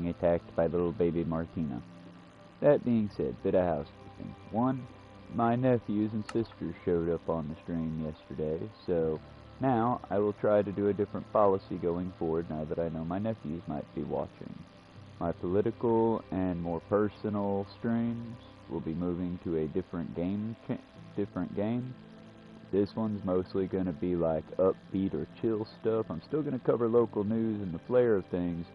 being attacked by little baby Martina. That being said, bit of housekeeping. One, my nephews and sisters showed up on the stream yesterday, so now I will try to do a different policy going forward now that I know my nephews might be watching. My political and more personal streams will be moving to a different game. This one's mostly going to be like upbeat or chill stuff. I'm still going to cover local news and the flair of things,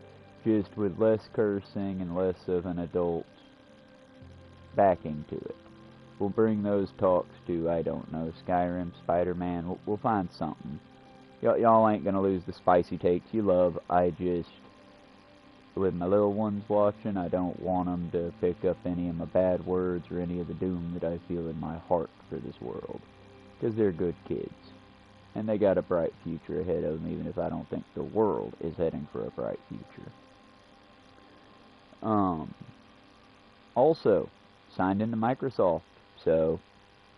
just with less cursing and less of an adult backing to it. We'll bring those talks to, I don't know, Skyrim, Spider-Man. We'll find something. Y'all ain't going to lose the spicy takes you love. I just, with my little ones watching, I don't want them to pick up any of my bad words or any of the doom that I feel in my heart for this world. Because they're good kids. And they got a bright future ahead of them, even if I don't think the world is heading for a bright future. Also, signed into Microsoft, so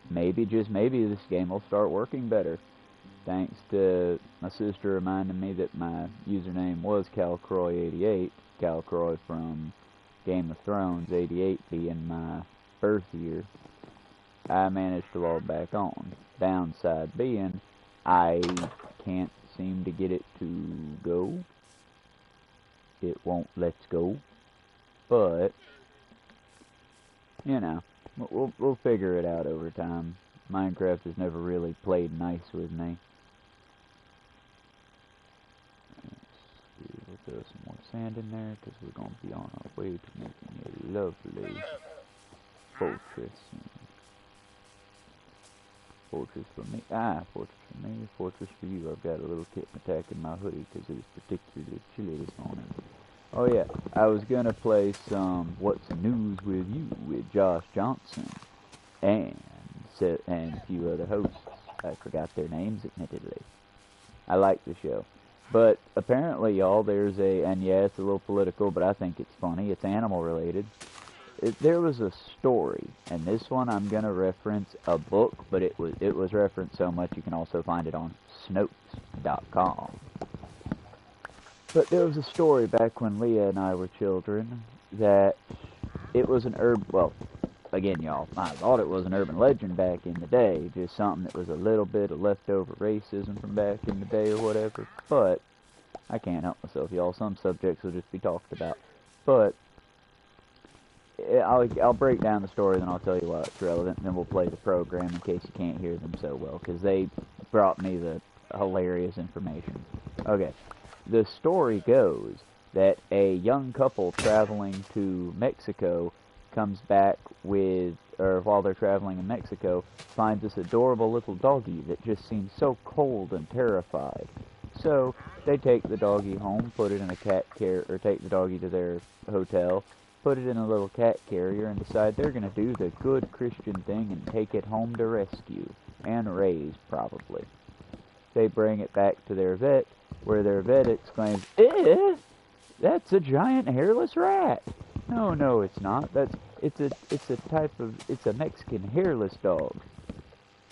maybe, just maybe, this game will start working better. Thanks to my sister reminding me that my username was Calcroy88, Calcroy from Game of Thrones, 88 being my birth year. I managed to log back on. Downside being, I can't seem to get it to go. It won't let's go. But, you know, we'll figure it out over time. Minecraft has never really played nice with me. We'll throw some more sand in there, because we're going to be on our way to making a lovely fortress. Fortress for me. Fortress for me. Fortress for you. I've got a little kitten attacking my hoodie because it was particularly chilly this morning. Oh yeah, I was gonna play some What's the News with You with Josh Johnson and a few other hosts. I forgot their names, admittedly. I like the show. But apparently, y'all, there's and yeah, it's a little political, but I think it's funny. It's animal related. There was a story, and this one I'm gonna reference a book, but it was referenced so much you can also find it on Snopes.com. But there was a story back when Leah and I were children that it was an well, again, y'all, I thought it was an urban legend back in the day, just something that was a little bit of leftover racism from back in the day or whatever. But I can't help myself, y'all. Some subjects will just be talked about. But I'll break down the story, then I'll tell you why it's relevant, and then we'll play the program in case you can't hear them so well, because they brought me the hilarious information. Okay, the story goes that a young couple traveling to Mexico comes back with, or while they're traveling in Mexico, finds this adorable little doggy that just seems so cold and terrified. So they take the doggy home, put it in a cat carrier, or take the doggy to their hotel, put it in a little cat carrier, and decide they're going to do the good Christian thing and take it home to rescue, and raise, probably. They bring it back to their vet, where their vet exclaims, that's a giant hairless rat. No, it's not. It's a Mexican hairless dog.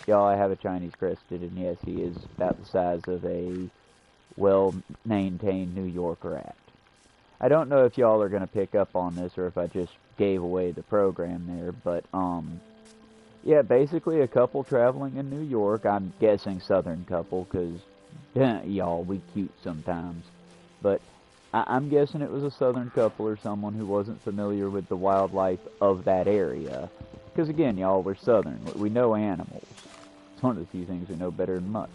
Y'all, I have a Chinese crested, and yes, he is about the size of a well-maintained New York rat. I don't know if y'all are going to pick up on this or if I just gave away the program there, but, yeah, basically a couple traveling in New York. I'm guessing southern couple, because, y'all, we cute sometimes. But I'm guessing it was a southern couple or someone who wasn't familiar with the wildlife of that area. Because, again, y'all, we're southern. We know animals. It's one of the few things we know better than much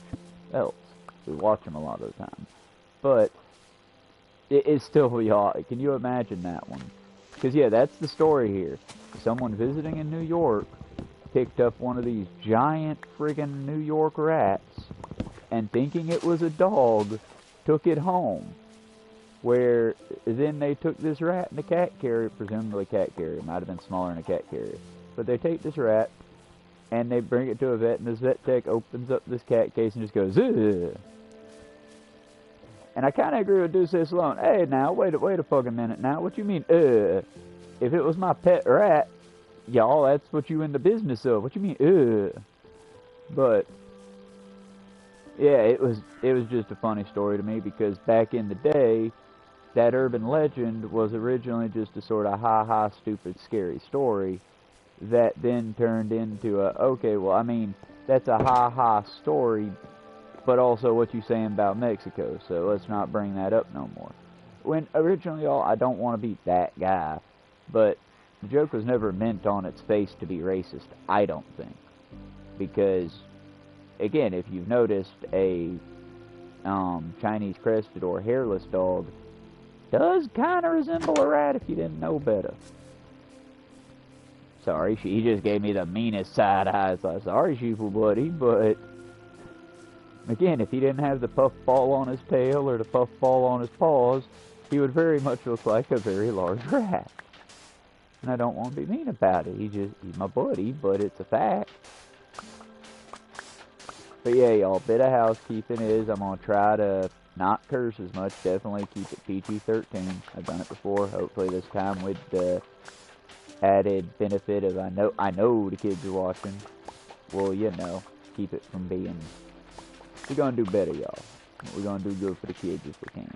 else. We watch them a lot of the time. But it's still, y'all, can you imagine that one? Because, yeah, that's the story here. Someone visiting in New York picked up one of these giant friggin' New York rats and, thinking it was a dog, took it home. Where then they took this rat in a cat carrier, presumably a cat carrier, it might have been smaller than a cat carrier. But they take this rat and they bring it to a vet, and this vet tech opens up this cat case and just goes, ugh. And I kind of agree with Deuce Sloan. Hey, now, wait a fucking minute now. What you mean, If it was my pet rat, y'all, that's what you in the business of. What you mean, But, yeah, it was just a funny story to me, because back in the day, that urban legend was originally just a sort of ha-ha stupid scary story that then turned into a, okay, well, I mean, that's a ha-ha story, but also what you saying about Mexico, so let's not bring that up no more. When originally, y'all, I don't want to be that guy, but the joke was never meant on its face to be racist, I don't think. Because, again, if you've noticed, a Chinese crested or hairless dog does kind of resemble a rat if you didn't know better. Sorry, he just gave me the meanest side eyes. Sorry, sheeple buddy, but again, if he didn't have the puffball on his tail or the puffball on his paws, he would very much look like a very large rat. And I don't want to be mean about it. He's my buddy, but it's a fact. But yeah, y'all, bit of housekeeping is I'm going to try to not curse as much. Definitely keep it PG-13. I've done it before. Hopefully this time with the added benefit of I know the kids are watching. Well, you know, keep it from being... We're going to do better, y'all. We're going to do good for the kids if we can.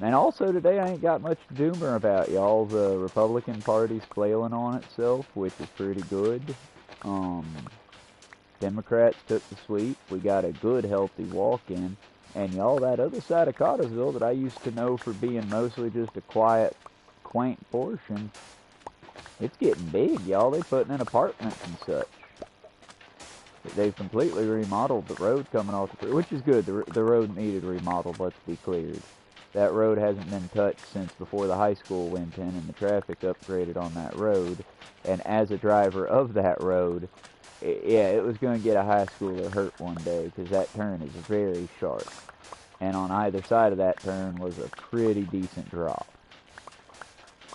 And also today I ain't got much to doomer about, y'all. The Republican Party's flailing on itself, which is pretty good. Democrats took the sweep. We got a good, healthy walk-in. And y'all, that other side of Cartersville that I used to know for being mostly just a quiet, quaint portion, it's getting big, y'all. They putting in apartments and such. They've completely remodeled the road coming off the... Which is good. The road needed remodeled, let's be cleared. That road hasn't been touched since before the high school went in and the traffic upgraded on that road. And as a driver of that road, yeah, it was going to get a high schooler hurt one day because that turn is very sharp. And on either side of that turn was a pretty decent drop.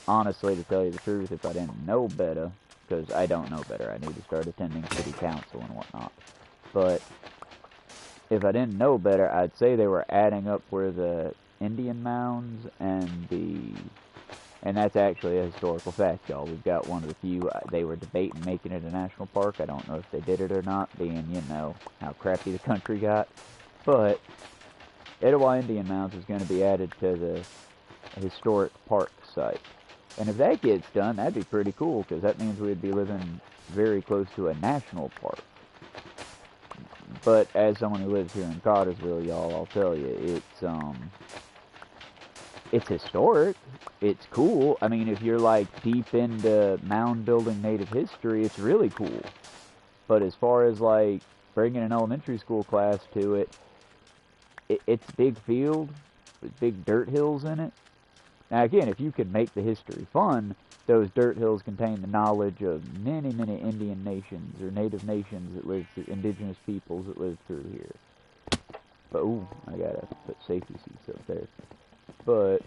Honestly, to tell you the truth, if I didn't know better, because I don't know better, I need to start attending city council and whatnot. But if I didn't know better, I'd say they were adding up where the Indian mounds and that's actually a historical fact, y'all. We've got one of the few. They were debating making it a national park. I don't know if they did it or not, being, you know, how crappy the country got. But Etowah Indian Mounds is going to be added to the historic park site. And if that gets done, that'd be pretty cool, because that means we'd be living very close to a national park. But as someone who lives here in Cartersville, y'all, I'll tell you, it's historic. It's cool. I mean, if you're like deep into mound building native history, it's really cool. But as far as like bringing an elementary school class to it, it's a big field with big dirt hills in it. Now again, if you can make the history fun, those dirt hills contain the knowledge of many, many Indian nations or native nations that live through, indigenous peoples that live through here. But ooh, I gotta put safety seats up there. But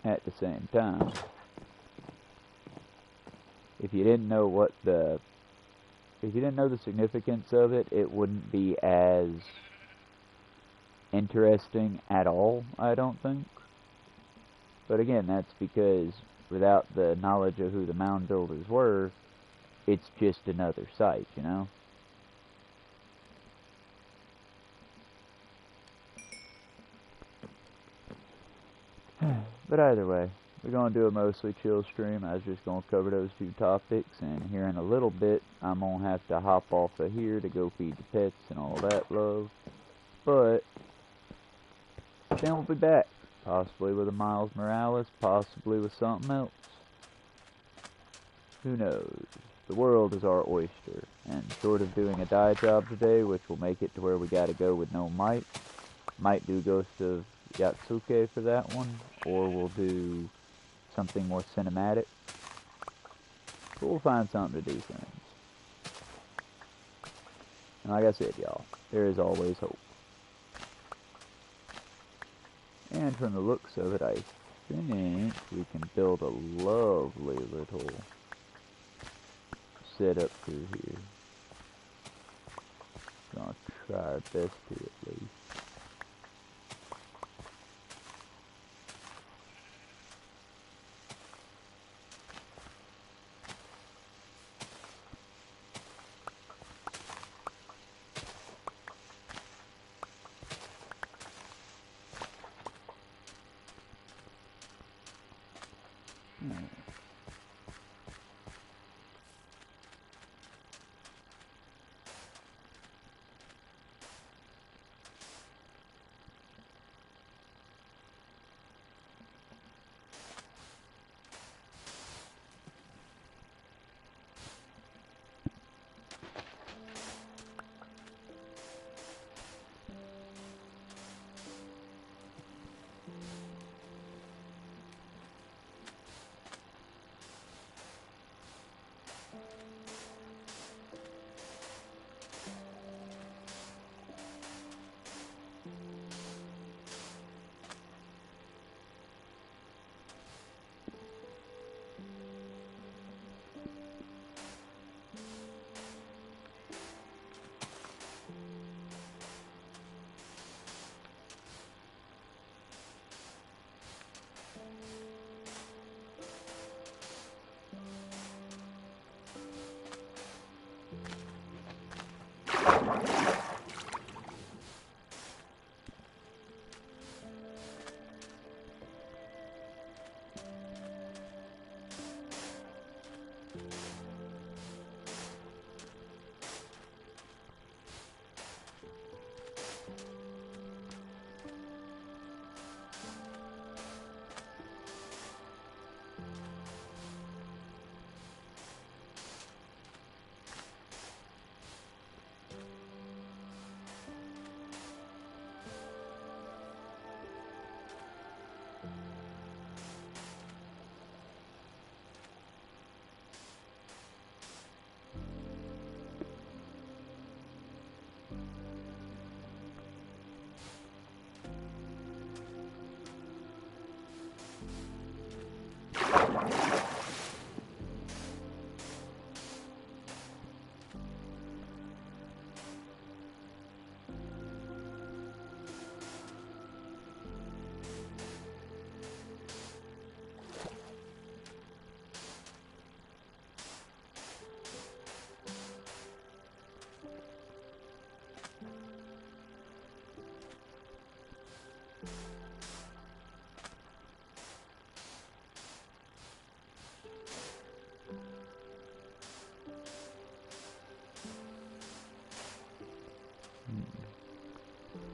at the same time, if you didn't know the significance of it, it wouldn't be as interesting at all, I don't think. But again, that's because without the knowledge of who the mound builders were, it's just another site, you know? But either way, we're going to do a mostly chill stream. I was just going to cover those two topics, and here in a little bit, I'm going to have to hop off of here to go feed the pets and all that love. But then we'll be back, possibly with a Miles Morales, possibly with something else. Who knows? The world is our oyster, and short of doing a dye job today, which will make it to where we gotta go with no might do Ghost of Yatsuke for that one, or we'll do something more cinematic. But we'll find something to do, friends. And like I said, y'all, there is always hope. And from the looks of it, I think we can build a lovely little setup through here. Gonna try our best to at least.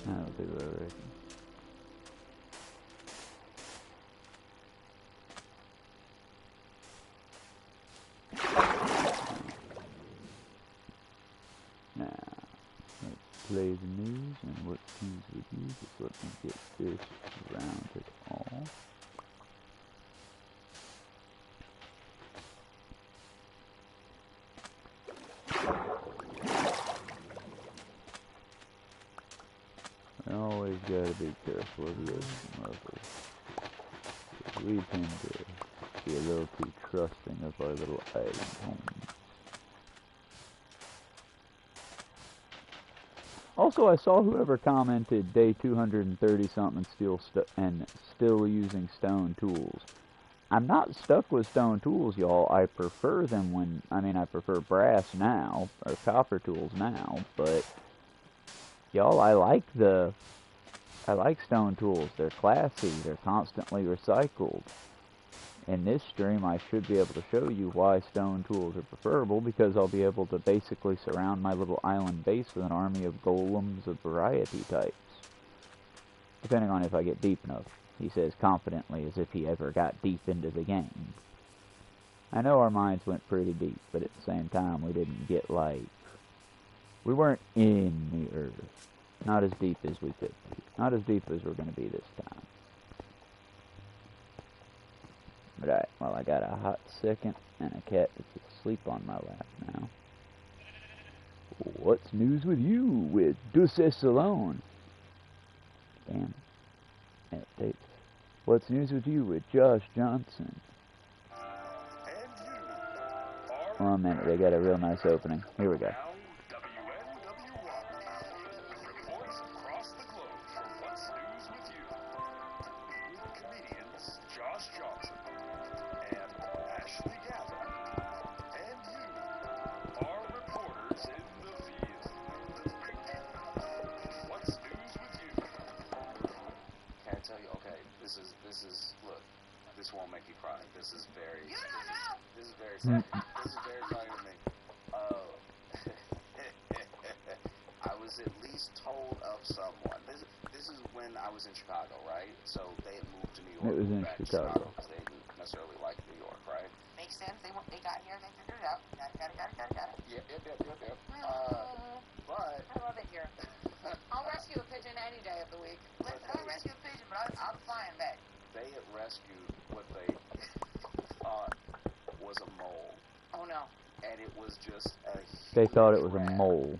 That'll do, I reckon. Now, let's play the news and what news with you. Just let me get this rounded off. I always gotta be careful of those muzzles. We tend to be a little too trusting of our little island homes. Also, I saw whoever commented day 230 something still using stone tools. I'm not stuck with stone tools, y'all. I prefer them I prefer brass now, or copper tools now, but y'all, I like stone tools. They're classy. They're constantly recycled. In this stream, I should be able to show you why stone tools are preferable, because I'll be able to basically surround my little island base with an army of golems of variety types. Depending on if I get deep enough, he says confidently, as if he ever got deep into the game. I know our minds went pretty deep, but at the same time, we didn't get, we weren't in the earth. Not as deep as we could be. Not as deep as we're going to be this time. Right, well, I got a hot second and a cat that's asleep on my lap now. What's news with you with Duces Alone? Damn. Updates. What's news with you with Josh Johnson? One minute, they got a real nice opening. Here we go. This won't make you cry. This is very. You don't know. This is very sad. This is very funny to me. I was at least told of someone. This is when I was in Chicago, right? So they had moved to New York. It was in back Chicago. Because they didn't necessarily like New York, right? Makes sense. They got here and they figured it out. Got it. Yep. But I love it here. I'll rescue a pigeon any day of the week. Listen, I'll rescue a pigeon, but I'm flying back. they had rescued what they thought was a mole. Oh no. And it was just a huge They thought it was a rat. mole.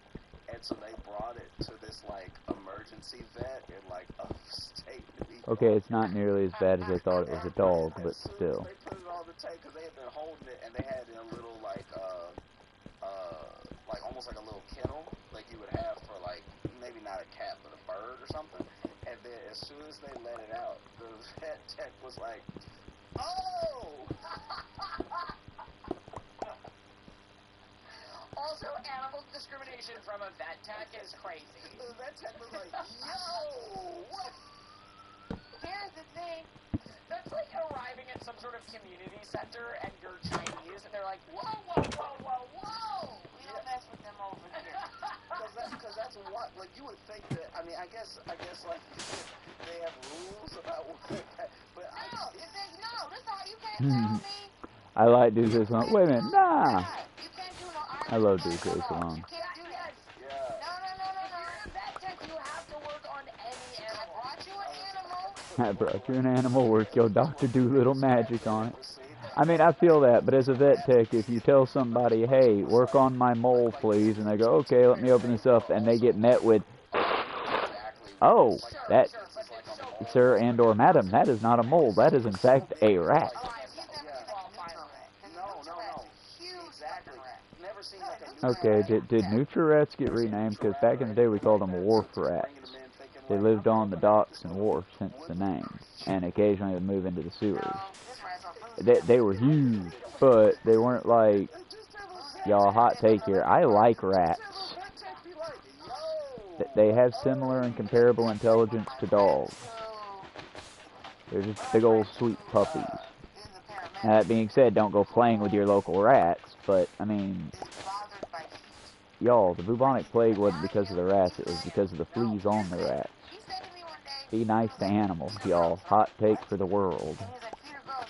And so they brought it to this, like, emergency vet in, like, upstate New York. Okay, it's not nearly as bad as they thought it was a dog, but As soon as still. they put it on the tank, because they had been holding it, and they had it in a little, like almost like a little kennel, like you would have for, like, maybe not a cat, but a bird or something. And then as soon as they let it out, the vet tech was like, oh! Also, animal discrimination from a vet tech is crazy. The vet tech was like, yo! What? Here's the thing. That's like arriving at some sort of community center and you're Chinese and they're like, whoa, whoa, whoa, whoa, whoa! We don't mess with them over here. Because that's what, like, you would think that, I mean, I guess, like, they have rules about what, but No, it says no. This is how you can't tell me. I like Duke Salon. Wait a minute, nah! You can't do no I love Duke Salon. You can't do that. yeah. No. If you're a vet tech, you have to work on any animal. I brought you an animal. I brought you an animal, work your Dr. Doolittle magic on it. I mean, I feel that, but as a vet tech, if you tell somebody, hey, work on my mole, please, and they go, okay, let me open this up, and they get met with, oh, that, sir and or madam, that is not a mole, that is in fact a rat. Okay, did Nutri-Rats get renamed? Because back in the day we called them wharf rats. They lived on the docks and wharfs, hence the name. And occasionally they'd move into the sewers. They were huge, but they weren't like, y'all, hot take here, I like rats. They have similar and comparable intelligence to dogs. They're just big old sweet puppies. Now that being said, don't go playing with your local rats, but, I mean, y'all, the bubonic plague wasn't because of the rats, it was because of the fleas on the rats. Be nice to animals, y'all. Hot take for the world. And he's like, Peter Gross.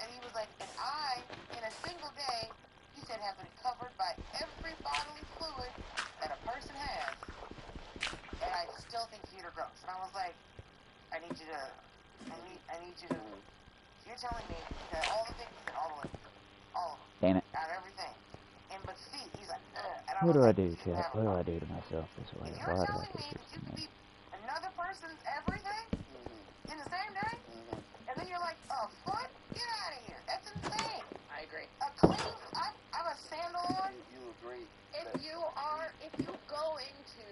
And he was like, and I, in a single day, he said, have been covered by every bodily fluid that a person has. And I still think Peter Gross. And I was like, I need you to, you're telling me that all the things, all of them. Damn it. Out of everything. And but feet, he's like, What do I do, chat? What do I do to myself this way? You're Why do I telling do me this that to you me? could be another person's everything in the same day? And then you're like, a foot? Get out of here. That's insane. I agree. A clean, I have a sandal on. You agree. If you go into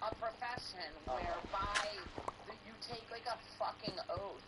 a profession whereby you take like a fucking oath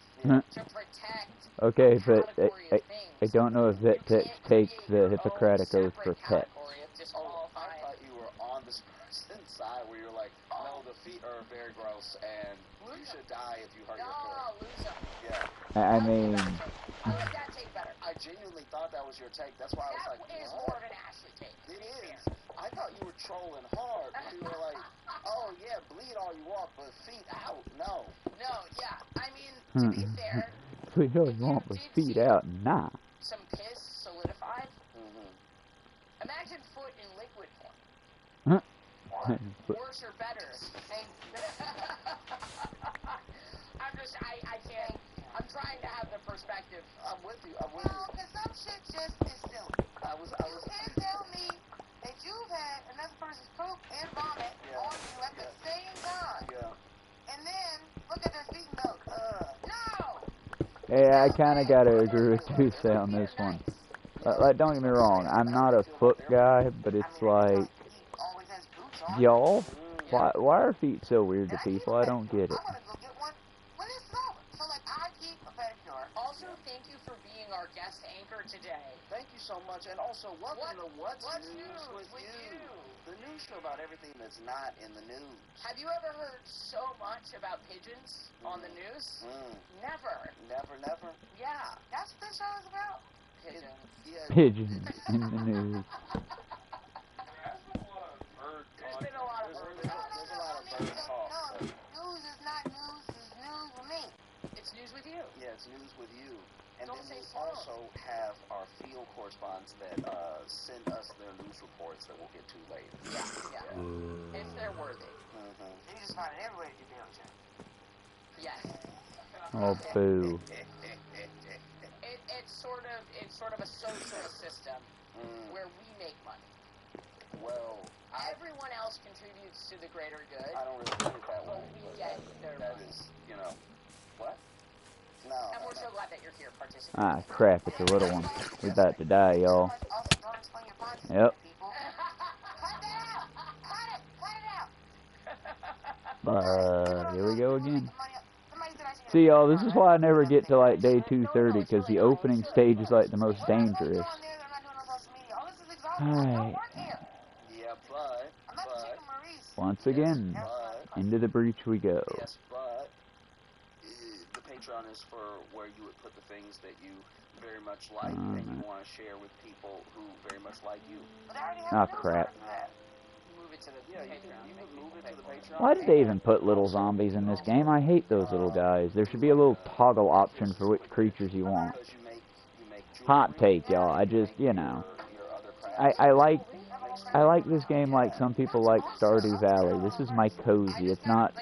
to protect Okay, a but category of things, I don't know if vet techs take the Hippocratic oath for pets. I thought you were on this person's side where you're like, no, the feet are very gross and you should die if you hurt your foot. lose them. Yeah. I mean, I like that take better. I genuinely thought that was your take. That's why I was like, That is what? more of an Ashley take. It is. I thought you were trolling hard. You were like, oh yeah, bleed all you want, but feet out, no. No, yeah. I mean, to be fair, we don't want with feet out, nah. some piss solidified. Imagine foot in liquid form. Worse or better. I can't. I'm trying to have the perspective. I'm with you. No, because some shit just is silly. You can't tell me that you've had another person's poop and vomit on you at the same time. Yeah. And then look at their feet and go, no! Yeah, I kind of got to agree with Tuesday on this one. Like, don't get me wrong, I'm not a foot guy, but it's like, y'all, why are feet so weird to people? I don't get it. I want to go get one when it's over. So, like, I keep a pedicure. Also, thank you for being our guest anchor today. Thank you so much. And also, welcome to What's News with you? The news show about everything that's not in the news. Have you ever heard so much about pigeons on the news? Never. Never. Yeah. Pigeons in the news. There's been a lot of bird talk. There's a lot of bird talk. No, news is not news. It's news with me. It's news with you. Yeah, it's news with you. And Don't then say we so. also have our field correspondents that send us their news reports that we'll get to later. Yeah. If they're worthy. They just find it everywhere to do damage. Yes. Oh, boo. It's sort of a social system where we make money. Well, Everyone else contributes to the greater good. I don't really put it that way. But we get their That money. is, you know, what? No. And we're so glad that you're here participating. Ah, crap, it's a little one. We about to die, y'all. Also, don't explain your concept Yep. to people. Cut that out! Cut it! Cut it out! But here we go again. Somebody said I should get See, y'all, this is why I never get to, like, day 230, because the opening stage is, like, the most dangerous. Alright. Yeah, but Once again, into the breach we go. yes, but the Patreon is for where you would put the things that you very much like and you want to share with people who very much like you. Oh, crap. Move it to the Yeah, you Patreon. can move it to the Patreon. Why did they even put little zombies in this game? I hate those little guys. There should be a little toggle option for which creatures you want. Because you make Hot take, y'all. I just, you know. your other crafts. I like this game like some people like Stardew Valley. This is my cozy. It's not...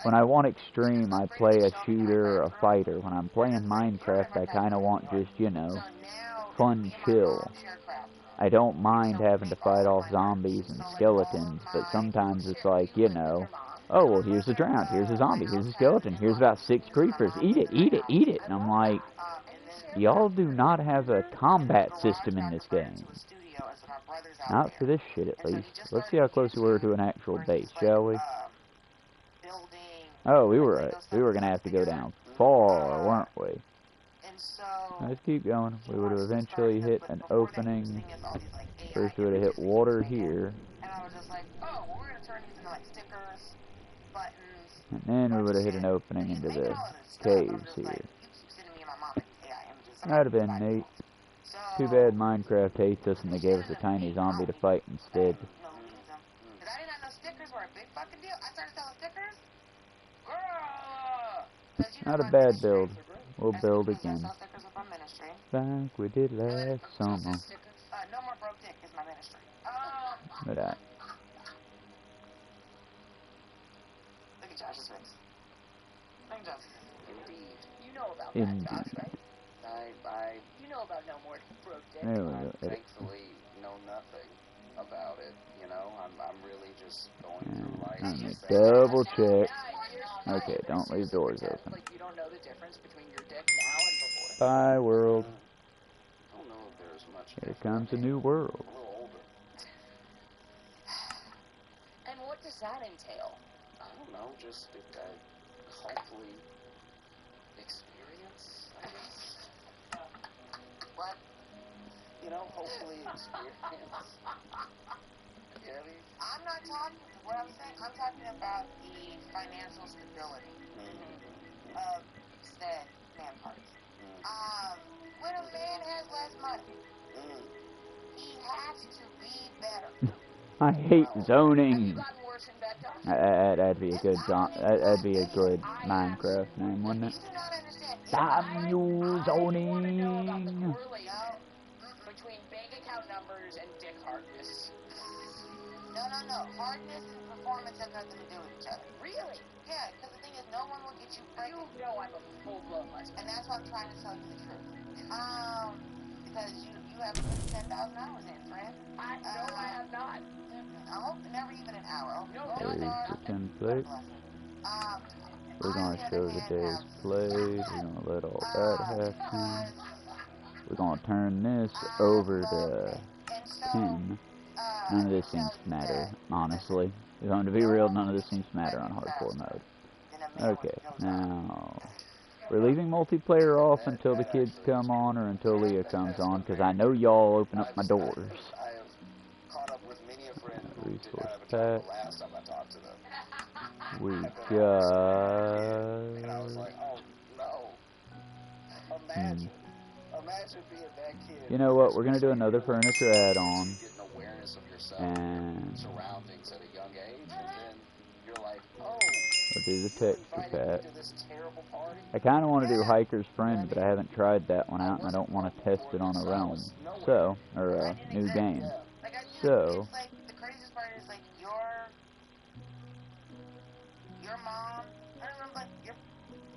When I want extreme, I play a shooter or a fighter. When I'm playing Minecraft, I kind of want just, you know, fun chill. I don't mind having to fight off zombies and skeletons, but sometimes it's like, you know, oh, well, here's a drowned, here's a zombie, here's a skeleton, here's about 6 creepers, eat it, eat it, eat it. And I'm like, y'all do not have a combat system in this game. Not for this shit, at least. Let's see how close we were to an actual base, shall we? Oh, we were gonna have to go down far, weren't we? Let's keep going. We would have eventually hit an opening. First we would have hit water here. And I was just like, oh, well, we're going to turn these into like stickers, buttons. And then we would have hit an opening into the caves here. You keep sending me and my mom AI images. That'd have been neat. Too bad Minecraft hates us and they gave us a tiny zombie to fight instead. No, because I didn't know stickers were a big fucking deal. I started selling stickers. Girl! 'Cause you know Not a my bad ministry- build. We'll as build soon as I again. sell stickers with my ministry. Like we did last summer. No more broke dick is my ministry. Look at that. Look at Josh's face. Look at Josh's face. Indeed. You know about Indeed. that, Josh, right? I You know about no more broke dick. There we go. thankfully know nothing about it. You know, I'm really just going through life. Let me just double check. Yeah, Okay, don't leave doors open. Like, you don't know the difference between your dick now and before. Bye, world. I don't know if there's much. Here comes a new world. I'm a little older. And what does that entail? I don't know, just hopefully experience, I guess. What? You know, hopefully experience. Yeah, I'm not talking, what I'm saying, I'm talking about the financial stability of said man parts. When a man has less money, he has to be better. I hate Have you zoning. gotten worse in bed, Josh? That'd be a good that'd be a good Minecraft name, wouldn't You it? do not understand. Damn you, I want to know about the zoning. correlation between bank account numbers and dick hardness. No. Hardness and performance have nothing to do with each other. Really? Yeah, because the thing is, no one will get you You pregnant. know I'm a full-blown lesbian. And that's why I'm trying to tell you the truth. Because you have put 10,000 hours in, friend. No, I have not. I hope never even an hour. No, Save nothing. template. We're I, gonna on the show other the hand, days have- played. We're gonna let all that happen. because, We're gonna turn this over to and so, 10. None of this seems to matter, honestly. If I'm to be real, none of this seems to matter on hardcore mode. Okay, now we're leaving multiplayer off until the kids come on or until Leah comes on, because I know y'all open up my doors. I have caught up with many a friend who did Resource not have a child pack. the last time I talked to them. We And I was got... like, oh no. Imagine. Imagine being that kid. You know what? We're gonna do another furniture add-on, Getting awareness of yourself and surroundings at a young age, and then you're like, oh, we'll do the you texture invited me pack. to this terrible party? I kind of want to do Hiker's Friend, but I haven't tried that one out, and I don't want to test it on a realm. So, or a new game. Like, So, it's like, the craziest part is, like, your mom, I don't remember, like, your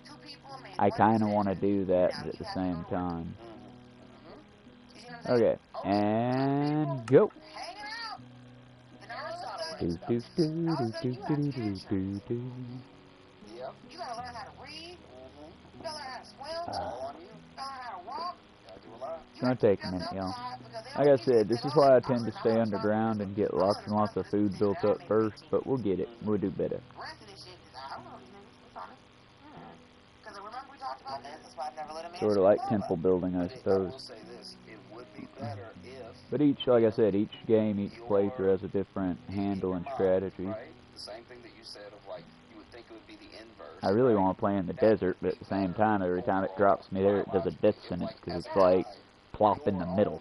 two people made I one kind of want to decision. do that Now at you the have to same go to work. time. You see what I'm saying? Okay, and go. Hanging out. And all of a That's not a sudden, Do, right do, stuff. do, do, do, do, do, do, do. Yep. you gotta learn how to read. You gotta learn how to swim. It's all on you. You gotta learn how to walk. Gotta do a lot. It's gonna take a minute, y'all. Like I said, this is why I tend to stay underground and get lots and lots of food built up first, but we'll get it. We'll do better. The rest of this shit is, I don't know these niggas, to be honest. Because remember we talked about this? That's why I've never let them Sort of like temple building, I But I suppose. will say this, it would be better if But each, like I said, each game, each playthrough has a different handle and strategy. right? The same thing that you said of like, you would think it would be the inverse. I really want to play in the desert, but at the same time, every time it drops me there, it does a death sentence, because it's like, plop in the middle.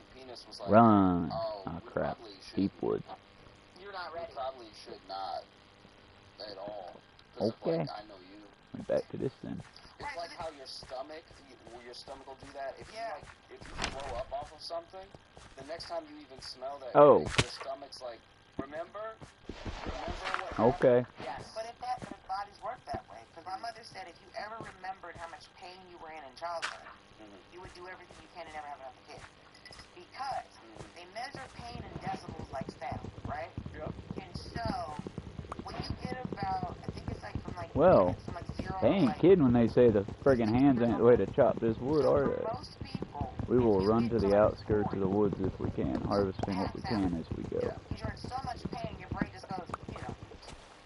Run. Oh crap. Deep woods. You're not We ready. probably should not at all. 'Cause of, Okay. like, I know you. Went back to this then. It's like how your stomach will do that. If Yeah. if you throw up off of something, the next time you even smell that, Oh. your stomach's like, remember what Okay. Yes. But if bodies work that way, because my mother said if you ever remembered how much pain you were in childbirth, you would do everything you can to never have another kid. Because they measure pain in decibels like sound, right? Yep. And so, when you get about, I think it's like from like, Well, from like 0 they to ain't like, kidding when they say the friggin' hands ain't the way to chop this wood, so are for they? most people, We will if you run get to the like outskirts of 40, the woods if we can, harvesting what we can as we go. because you're in so much pain, your brain just goes,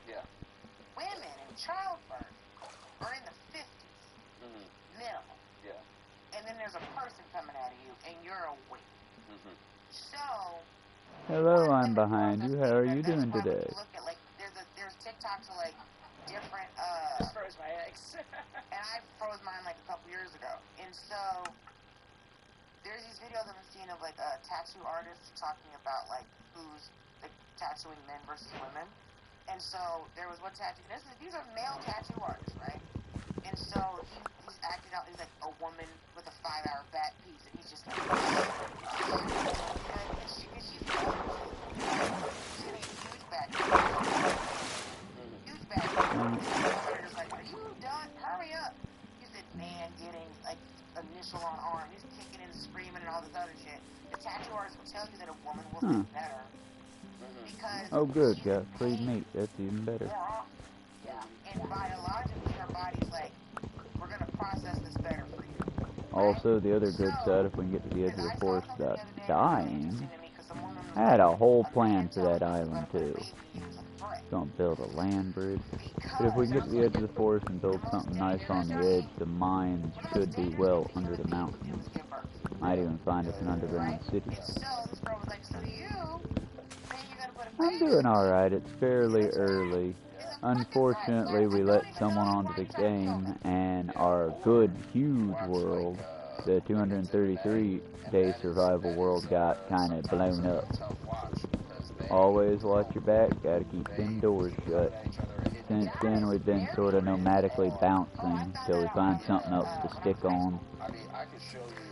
Yeah. women in childbirth are in the 50s, minimum. Yeah. And then there's a person coming out of you, and you're awake. So, Hello, I'm behind you. How are you doing that's why when today? you look at, like, there's TikToks of, like, different, Just froze my eggs. and I froze mine, like, a couple years ago. And so, there's these videos I've been seeing of, like, tattoo artists talking about, like, who's, like, tattooing men versus women. And so, there was one tattoo, these are male tattoo artists, right? And so, he's acting out, he's like a woman with a 5-hour back piece, and he's just like, and she's getting a huge back piece. Huge back piece. And they're just like, are you done? Hurry up. He said, man, getting, like, initial on arm. He's kicking and screaming and all this other shit. The tattoo artist will tell you that a woman will feel better. Because Oh, good. she's Got free paid meat. That's even better. more often. Yeah. And biologically, her body's like, we're going to process this better for you. Also, the other good side, if we can get to the edge of the forest without dying, I had a whole plan for that island, too. Gonna build a land bridge. But if we can get to the edge of the forest and build something nice on the edge, the mines should be well under the mountains. Might even find us an underground city. I'm doing alright. It's fairly early. Unfortunately, we let someone onto the game, and our good, huge world, the 233-day survival world, got kind of blown up. Always watch your back, gotta keep them doors shut. Since then, we've been sort of nomadically bouncing till we find something else to stick on. I mean, I could show you.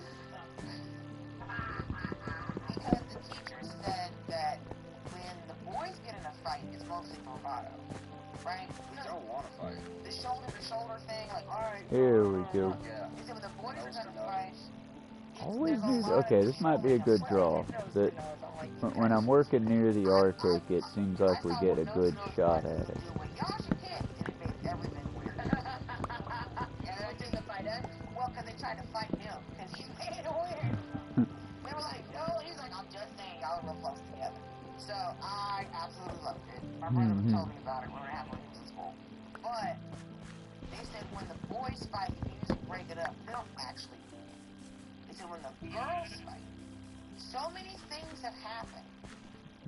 Because the teacher said that when the boys get in a fight, it's mostly bravado, right? We don't want to fight. The shoulder-to-shoulder thing, like, all right. Here we go. Yeah. He said when the boys are gonna fight, Always near. Okay, this might be a good draw. But when I'm working near the Arctic, it seems like we get a good shot at it. Y'all should kid. And it made everything weird. And then did the fight end? Well, because they tried to fight him, because he made it weird. They were like, no, he's like, I'm just saying, y'all are real close together. So I absolutely loved it. My brother told me about it when we were halfway in school. But they said when the boys fight, you usually break it up. They don't actually. They said when the girls fight, so many things have happened.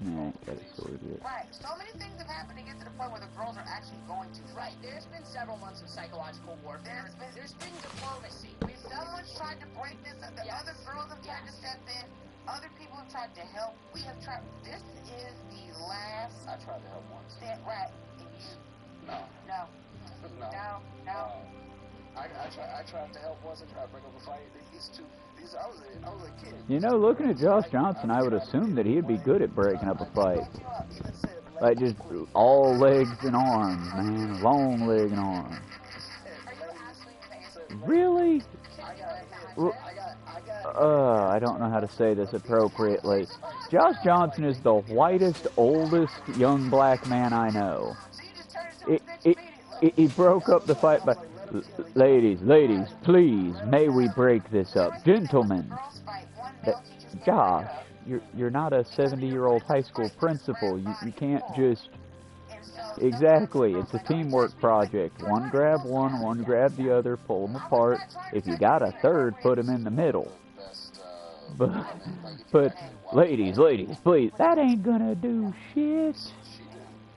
Yeah, I ain't got it sorted yet. Right. So many things have happened to get to the point where the girls are actually going to fight. Right, there's been several months of psychological warfare. There's been diplomacy. If someone's tried to break this, the other girls tried to help. We have tried. This is the last. I tried to help once. Right. And you. No. No. No. No. I tried to help once and tried to break up a fight. I was a kid. You know, looking at Josh Johnson, I would assume that he'd be good at breaking up a fight. Like, just all legs and arms, man. Long leg and arms. Really? I don't know how to say this appropriately. Josh Johnson is the whitest, oldest young black man I know. He broke up the fight by, ladies, please, may we break this up. Gentlemen, Josh, you're not a 70-year-old high school principal. You can't just... Exactly, it's a teamwork project. One grab one grab the other, pull them apart. If you got a third, put them in the middle. But ladies, please, that ain't gonna do shit.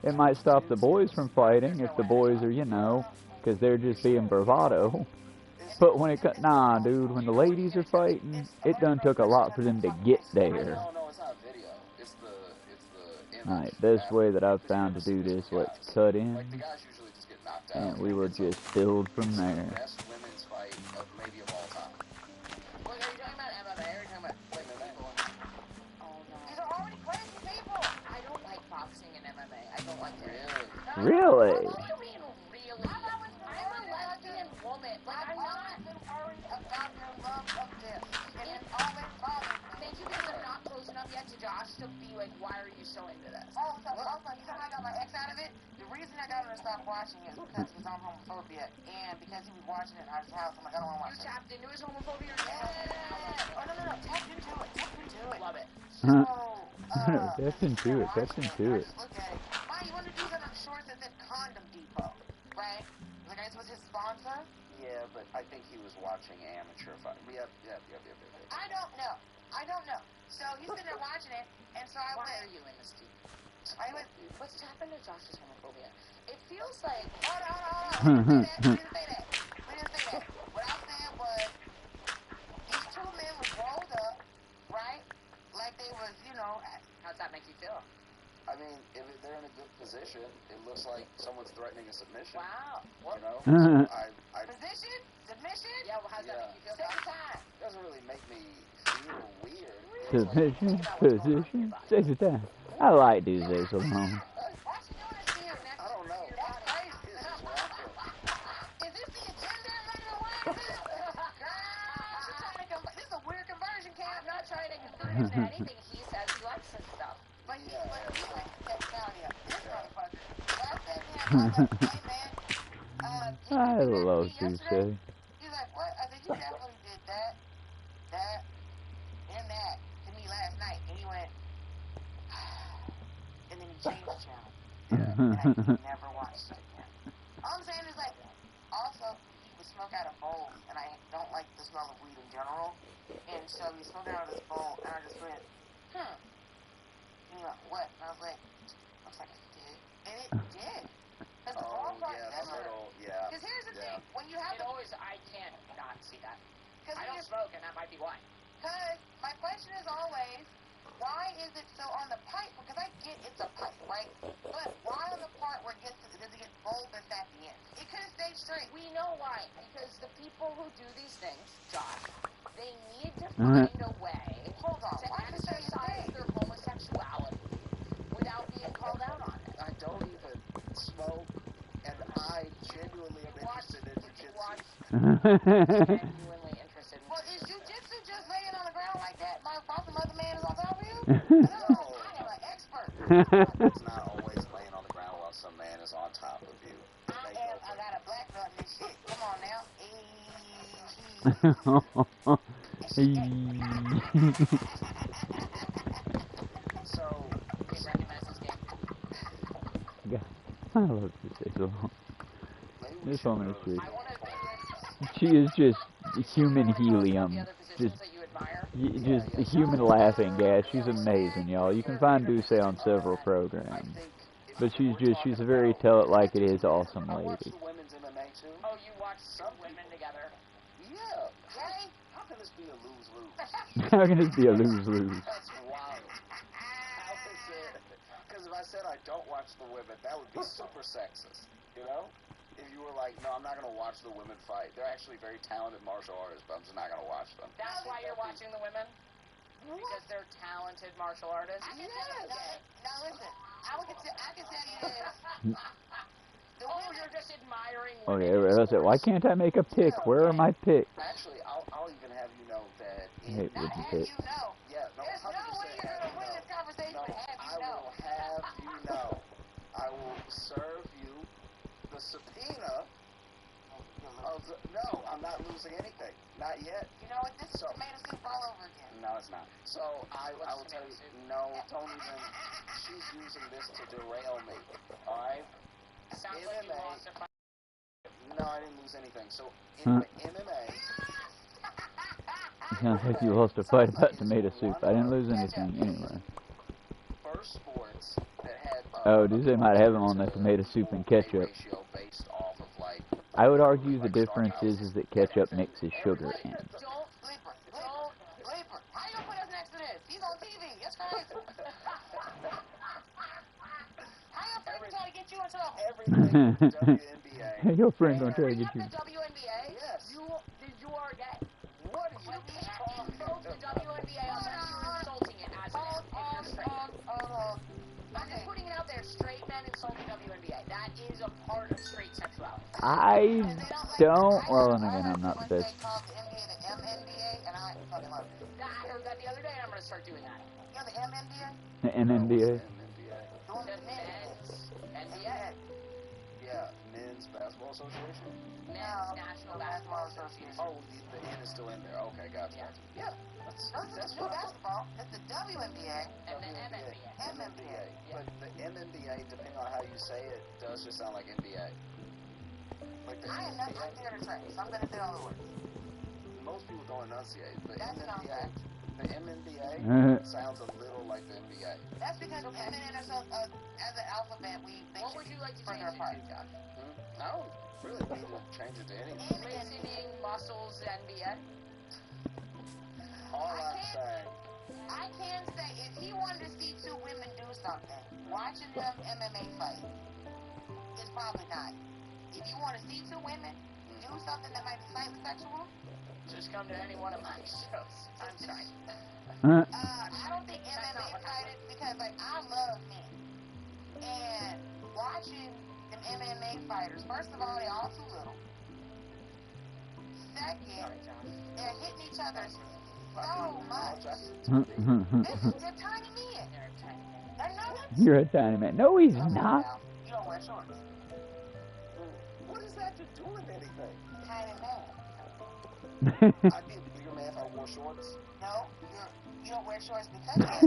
It might stop the boys from fighting if the boys are, you know, because they're just being bravado. But when it nah, dude, when the ladies are fighting, it done took a lot for them to get there. Alright, best way that I've found to do this, let's cut in, and we will just build from there. Best women's fight of maybe of all time. Wait, are you talking about MMA or are you talking about people? Oh no. These are already crazy people. I don't like boxing and MMA. I don't like it. Really? What do you mean, really? I'm a lesbian woman. Like, I'm not. been worried about your love of this. And it's always bothered me. Thank you because I'm not close enough yet to Josh to be like, why are you so into this? Also, you know how I got my ex out of it? The reason I got her to stop watching it is because of his own homophobia. And because he was watching it at his house, I'm like, I don't want to watch You it. tapped into his homophobia? Yeah. Oh, no. Tap into it. Love it. So, That's into it. I just look at it. Why, you want to do that on shorts that said Condom Depot, right? Like, this was his sponsor? Yeah, but I think he was watching amateur fight. Yep. I don't know. So he's sitting there watching it, and so I Why went. are you in this team? I went. What's happened to Josh's homophobia? It feels like... Hold on. We didn't say that. What I said was, these two men was rolled up, right? Like they was, you know. How's that make you feel? I mean, if they're in a good position, it looks like someone's threatening a submission. Wow. You know? I Position? Submission? Yeah, well, how's that make you feel? Second time. doesn't really make me feel weird. Submission, position, sexy time. I like these days alone. Why she doing this to you? I don't know. That's crazy. This is what I feel. Is this the agenda I'm running away with? This is a weird conversion camp. I'm not trying to convert him to anything. He says he likes this stuff. But he likes the technicality of it. This motherfucker. So I said to him, I was like, hey man, I you did that to me love yesterday? Tuesday. He's like, what? I said, you definitely did that, and that to me last night. And he went, and then he changed the channel. And I never watched it again. All I'm saying is like, also, he would smoke out of bowls, and I don't like the smell of weed in general. And so he smoked out of this bowl, and I just went, And he went, what? And I was like it did. And it did. Because the ball part never. Because here's the thing, when you have It always, I can't not see that. I don't Because smoke, and that might be why. my question is always, why is it so on the pipe? Because I get it's a pipe, right? But why on the part where does it get bulbous at the end? It could have stayed straight. We know why. Because the people who do these things, Josh, they need to find a way Hold on. to Why did you say exercise stay? their homosexuality without being called out on it. I don't even smoke, and I genuinely am interested in jiu-jitsu. Genuinely interested in Well, is jujitsu just laying on the ground like that while some other man is on top of you? I am an expert. It's not always laying on the ground while some man is on top of you. I got a black belt in this shit. Come on now. So, he recognizes game. I love Tuesday so long. maybe we This should woman is go- sweet. I want to do She is just human the helium. other positions that you admire. Just a human laughing gas. She's amazing, y'all. You can find Duce on several I programs. think if But we're she's a talking very about- tell it like it is awesome I watch lady. the women's MMA too. Oh, you watch some Some women together. Yeah. Hey, How can this be a lose-lose? How can this be a lose-lose? That's wild. That would be super sexist, you know? If you were like, no, I'm not gonna watch the women fight. They're actually very talented martial artists, but I'm just not gonna watch them. That's why you're watching the women? Because they're talented martial artists? I can tell you that. Now listen, I can tell you this. Oh, you're just admiring Okay, women. that's it. Why can't I make a pick? Where are my picks? Actually, I'll even have you know that I hate Not wooden have picks. you know. yeah, no, There's 100% no way you're have gonna you win know. this conversation No, with have you I know. will have you know. I will serve you the subpoena of the, no, I'm not losing anything. Not yet. You know what? This is tomato soup all over again. No, it's not. So I will tell you, no, don't even. She's using this to derail me. All right. Sounds like you lost a fight. No, I didn't lose anything. So Huh. in MMA, Sounds like you lost a fight about tomato soup. I didn't lose anything anyway. first sports that had Oh, dude, they might have them on the tomato soup and ketchup. ratio based off of like. I would argue the difference is that ketchup mixes sugar in. Don't sleeper. Don't sleeper. How you gonna put us next to this? He's on TV. It's crazy. How your friend try to get you in trouble? Everything WNBA. Your friend gonna try to Bring get up you. the WNBA? Yes. You are gay. What are you You can't talking insult the about? WNBA unless you're insulting it as an if you're straight. I'm just putting it out there. Straight men insult the WNBA. That is a part of straight sexuality. I don't. Well, then again, I'm not They fit. called the NBA the MNBA, and I fucking love it. I heard that the other day, and I'm going to start doing that. You know the MNBA? The NNBA. NNBA. The one The with men's. men's NBA. Yeah, Men's Basketball Association. Men's National Basketball Association. Oh, the N is still in there. Okay, gotcha. Yeah. Yeah, that's No, it's new basketball. It's the WNBA. And the MNBA. MNBA. But the MNBA, depending on how you say it, does just sound like NBA. Like the I am not NBA. theater trained, so I'm gonna say all the words. Most people don't enunciate. The That's what I'm MNBA, saying. the MNBA sounds a little like the NBA. That's because M and N are so, as an alphabet, we they What should would be you like to further change it apart. to, Josh? I don't really need to change it to anything. Listening muscles NBA? All I'm saying, I can say if he wanted to see two women do something, watching them MMA fight is probably not. If you want to see two women do something that might be slightly sexual, Just come to any one of my shows. I'm sorry. I don't think MMA fighters, because like I love men, and watching them MMA fighters, first of all, they're all too little. Second, they're hitting each other so much. They're tiny men. They're not. You're a tiny man. No, he's not. You don't wear shorts. what does that have to do with anything? Tiny man. I'd be a bigger man if I wore shorts. No, you don't wear shorts because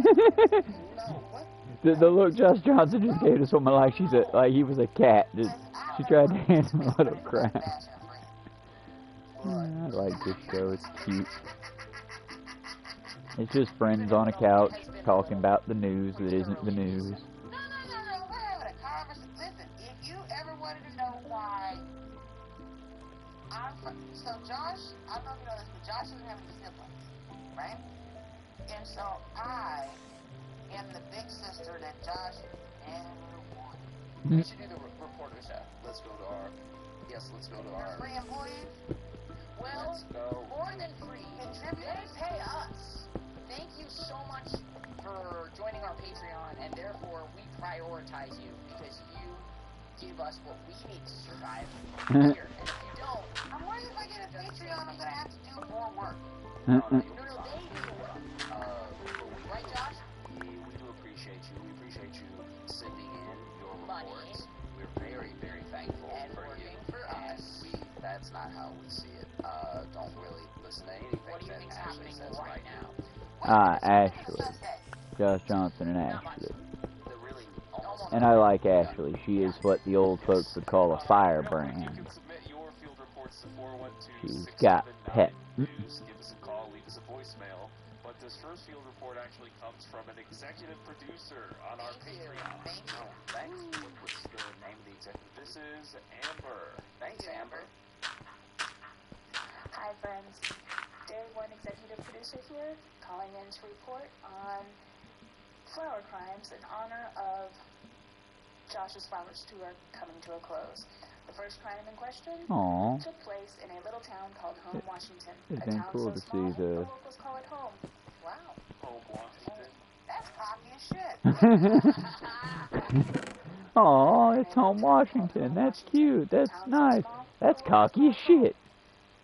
No, what? The look Josh Johnson just gave to someone like he was a cat. She tried to hand him a little crap. I like this show. It's cute. It's just friends on a couch talking about the news that isn't the news. No, we're having a conversation. Listen, if you ever wanted to know why so Josh, I don't know if you know this, but Josh doesn't have any siblings, right? And so I am the big sister that Josh never wanted. We should do the report of the show. Let's go to our. Let's go to You're our. free employees? Well, Let's go. more than free. Contributors? They pay us. Thank you so much for joining our Patreon, and therefore we prioritize you because you give us what we need to survive here. And if you don't, I'm worried if I get a Patreon, I'm going to have to do more work. no, they do the work. Right, Josh? We do appreciate you. We appreciate you sending in your Money. reports. We're very, very thankful And for you. working for us. That's not how we see it. Don't really listen to anything What do you that think's Ashley happening says right now? Ashley. Josh Johnson and Not much. Ashley. They're really almost. And I like Ashley. She is what the old folks would call a firebrand. You can submit your field reports to 412 She's got pep. News. Give us a call, leave us a voicemail. But this first field report actually comes from an executive producer on our Patreon. Thank you. Thanks. What's the name of the executive? This is Amber. Thanks, Amber. Hi friends, Dairy One executive producer here, calling in to report on flower crimes in honor of Josh's flowers tour coming to a close. The first crime in question Aw. took place in a little town called Home, Washington. It'd A been town cool so to small, see the... locals call it home. Wow. Home Washington. That's cocky as shit. Aw, it's Home Washington. That's cute. That's nice. That's cocky as shit.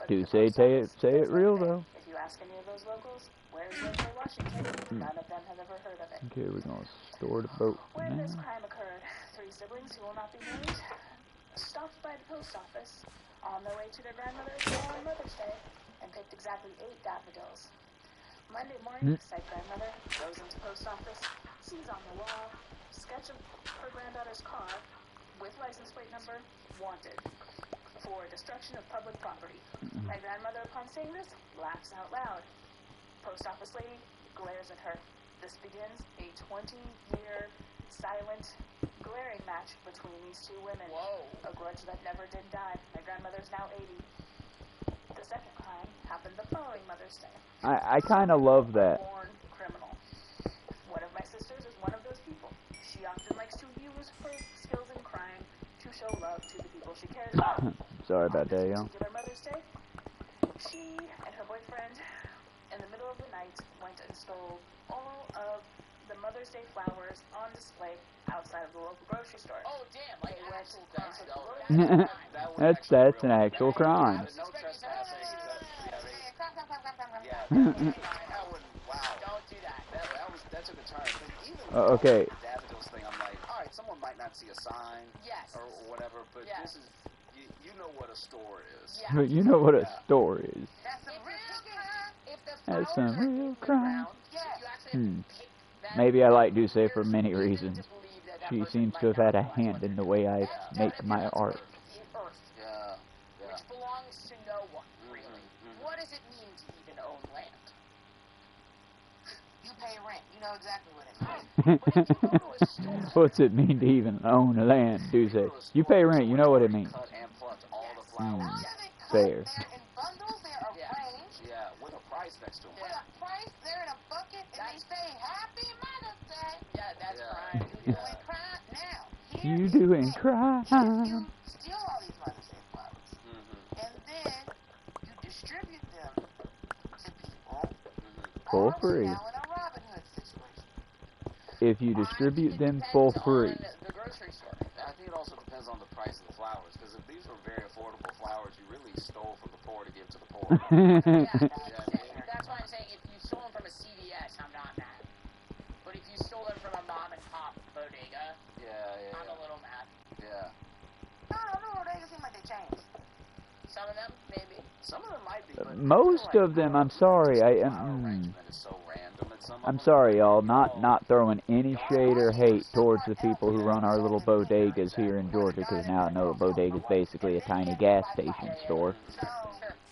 Do say it real though. If you ask any of those locals, where's Lakeway, Washington, none of them have ever heard of it. Okay, we're gonna store the boat for When this now. crime occurred, 3 siblings who will not be named stopped by the post office on their way to their grandmother's on Mother's Day and picked exactly 8 daffodils. Monday morning, said grandmother goes into post office, sees on the wall sketch of her granddaughter's car with license plate number, wanted for destruction of public property. My grandmother, upon seeing this, laughs out loud. Post office lady glares at her. This begins a 20-year silent glaring match between these 2 women. Whoa. A grudge that never did die. My grandmother's now 80. The second crime happened the following Mother's Day. I kind of love that. Born criminal. One of my sisters is one of those people. She often likes to use her skills in crime to show love to the people she cares about. Sorry about that, On y'all. this particular Mother's Day, she and her boyfriend, in the middle of the night, went and stole all of the Mother's Day flowers on display outside of the local grocery store. Oh, damn, like They an went actual down crime. to the Oh, road. that's a crime. That's an actual crime. No trespassing. Yeah, Fine. that wouldn't. Wow. Don't do that. That took a turn. 'Cause even Okay. the daffodils thing, I'm like, all right, someone might not see a sign Yes. or whatever, but Yeah. this is you know what a store is. Yeah. But you know what a store is. That's some real crime. If the That's flowers some are real in the crime. ground, if you actually Hmm. pick them, Maybe I like Duce for there's many reason reasons. to believe that that She person seems might to have not had a realize hand what in the they're way doing. I That's make definitely my not art. Earth, Yeah. Yeah. which belongs to no one, really. Mhm. What does it mean to even own land? You pay rent. You know exactly what it means. But if you go to a store, What's it mean to even own land, Duce? You pay rent, you know what it means. Cut and plucked all the How flowers. are they cut? Fair. They're in bundles. They're Yeah. arranged. Yeah, with a price next to them. With a price. They're in a bucket, and they say Happy Mother's Day. yeah, that's Yeah. crime. You Yeah. doing crime now? Here You is the doing thing. crime. If you steal all these Mother's Day flowers, Mm-hmm. and then you distribute them to people, For are we free. now in a Robin Hood situation? If you distribute them for free. On the grocery store. I think it also depends on the price of the flowers, because if these were very affordable flowers, you really stole from the poor to give to the poor. That's why I'm saying if you stole them from a CVS, I'm not mad. But if you stole them from a mom and pop bodega, Yeah, I'm a little mad. yeah. I don't know. They seem like they changed. Some of them, maybe. Some of them might be, but I Most feel of them, I'm sorry, flower arrangement is so random at some of I'm them. sorry, y'all, not throwing any shade or hate towards the people who run our little bodegas here in Georgia, because now I know a bodega is basically a tiny gas station store. So,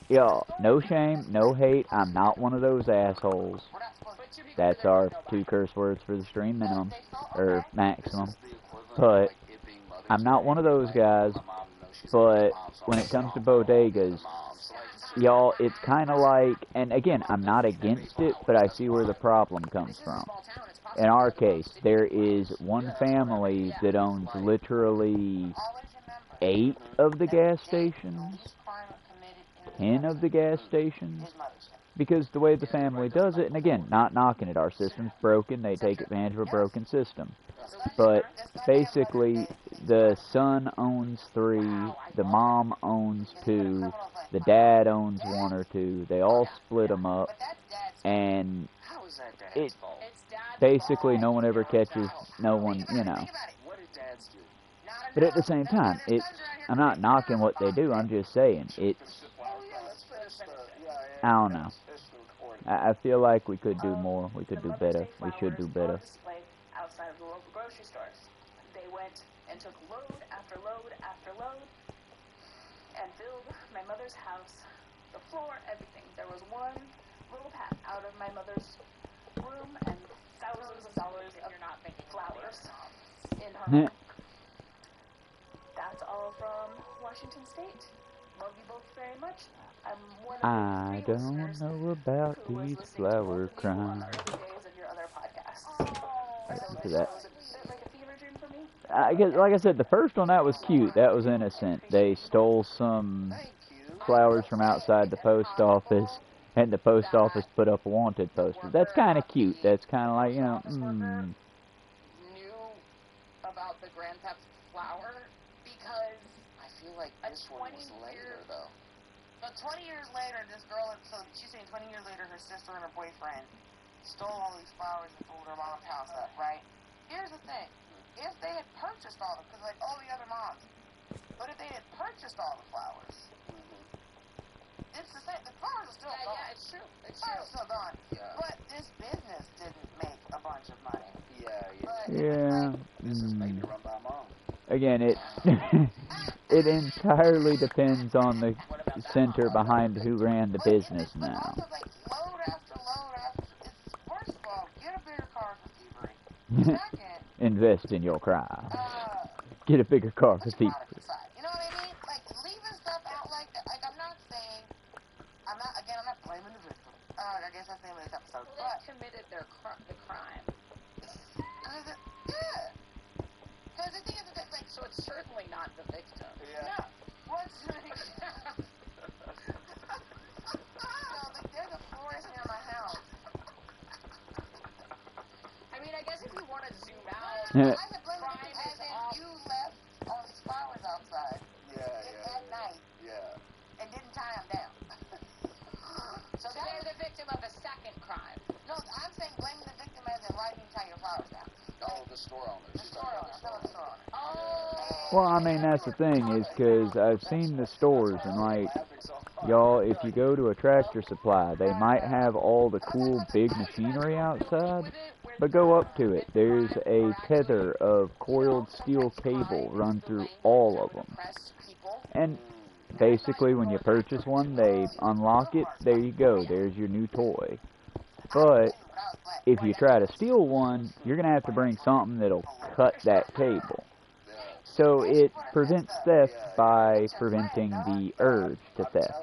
Y'all, no shame, no hate, I'm not one of those assholes. we're not supposed But to be That's clear, our there was 2 curse words for the stream minimum, or This maximum. is the equivalent of, But like, it being Mother's I'm not Day, one of those like, guys, my mom knows she's but a mom, so when I'm it comes to like, oh, bodegas, mom, so, like, y'all, it's kind of like, and again, I'm not against it, but I see where the problem comes this is a from. small town. It's possible In our to go to case, city there with is flowers. one family that owns literally always remember 8 of the that gas day stations, these crimes are committed in 10 of the gas stations, is Mother's Day. because the way the family does it, and again, not knocking it, our system's broken, they take advantage of a broken system. But basically, the son owns 3, the mom owns 2, the dad owns 1 or 2, they all split them up, But that's Dad's and how is that dad's it fault? It's dad's basically fault. no one ever catches no one, Think about you it, know. think about it. What did dads do? Not But at the enough. same That's why time, their it's, sons are out here I'm not crazy. knocking what they do, I'm just saying, it's, Oh yeah, let's finish the. I don't know. Finish the recording. I feel like we could do more, we could The do Mother's better, Day we should do flowers better. on display outside of the local grocery stores. They went and took load after load after load and filled my mother's house, the floor, everything. There was one little path out of my mother's room and thousands of dollars of You're not thinking flowers in her Heh. home. That's all from Washington State. Love you both very much. I'm one of I the 3 don't listeners know about who was these listening to flower both of you on crimes. the early days of your other podcasts. Oh, Listen So to this that. was a bit like a fever dream for me. I guess, like I said, the first one, that was cute. That was innocent. They stole some Thank you. flowers from outside the post office, and the post office put up a wanted poster. That's kind of cute. That's kind of like, you know, Knew about the grandpa's flower because I feel like this one was later, though. So 20 years later, this girl, so she's saying 20 years later, her sister and her boyfriend stole all these flowers and pulled her mom's house up, right? Here's the thing. If they had purchased all of them, because like all the other moms, but if they had purchased all the flowers, it's the same. The flowers are still gone. yeah, it's true. It's Flowers true. are still gone. Yeah. But this business didn't make a bunch of money. Yeah. But yeah. This is made to run by mom. Again, it it entirely depends on the center behind who ran the business But now. also, like, load after load after. It's, first of all, get a bigger car for thievery. Second, Invest in your crime. uh, Get a bigger car for put your thieves. products aside. You know what I mean? Like, leaving stuff out like that. Like, I'm not saying, I'm not blaming the victim. I guess that's the name of this episode. They But, committed the crime. yeah. Because the thing is, that, like, So it's certainly not the victim. no. What's like, there's a florist near my house. I mean, I guess if you want to zoom out, Yeah. I could blame the crime victim is as off. in you left all these flowers outside Yeah. at night Yeah. and didn't tie them down. So they're the victim of a second crime. No, I'm saying blaming the victim as in why didn't you tie your flowers down? Oh, the store owner. The store owner. I'm talking about the store owner. Oh. Well, I mean, that's the thing, is because I've seen the stores, and like, y'all, if you go to a Tractor Supply, they might have all the cool big machinery outside, but go up to it. There's a tether of coiled steel cable run through all of them. And basically, when you purchase one, they unlock it. There you go. There's your new toy. But if you try to steal one, you're going to have to bring something that'll cut that cable. So it prevents theft by preventing the urge to theft.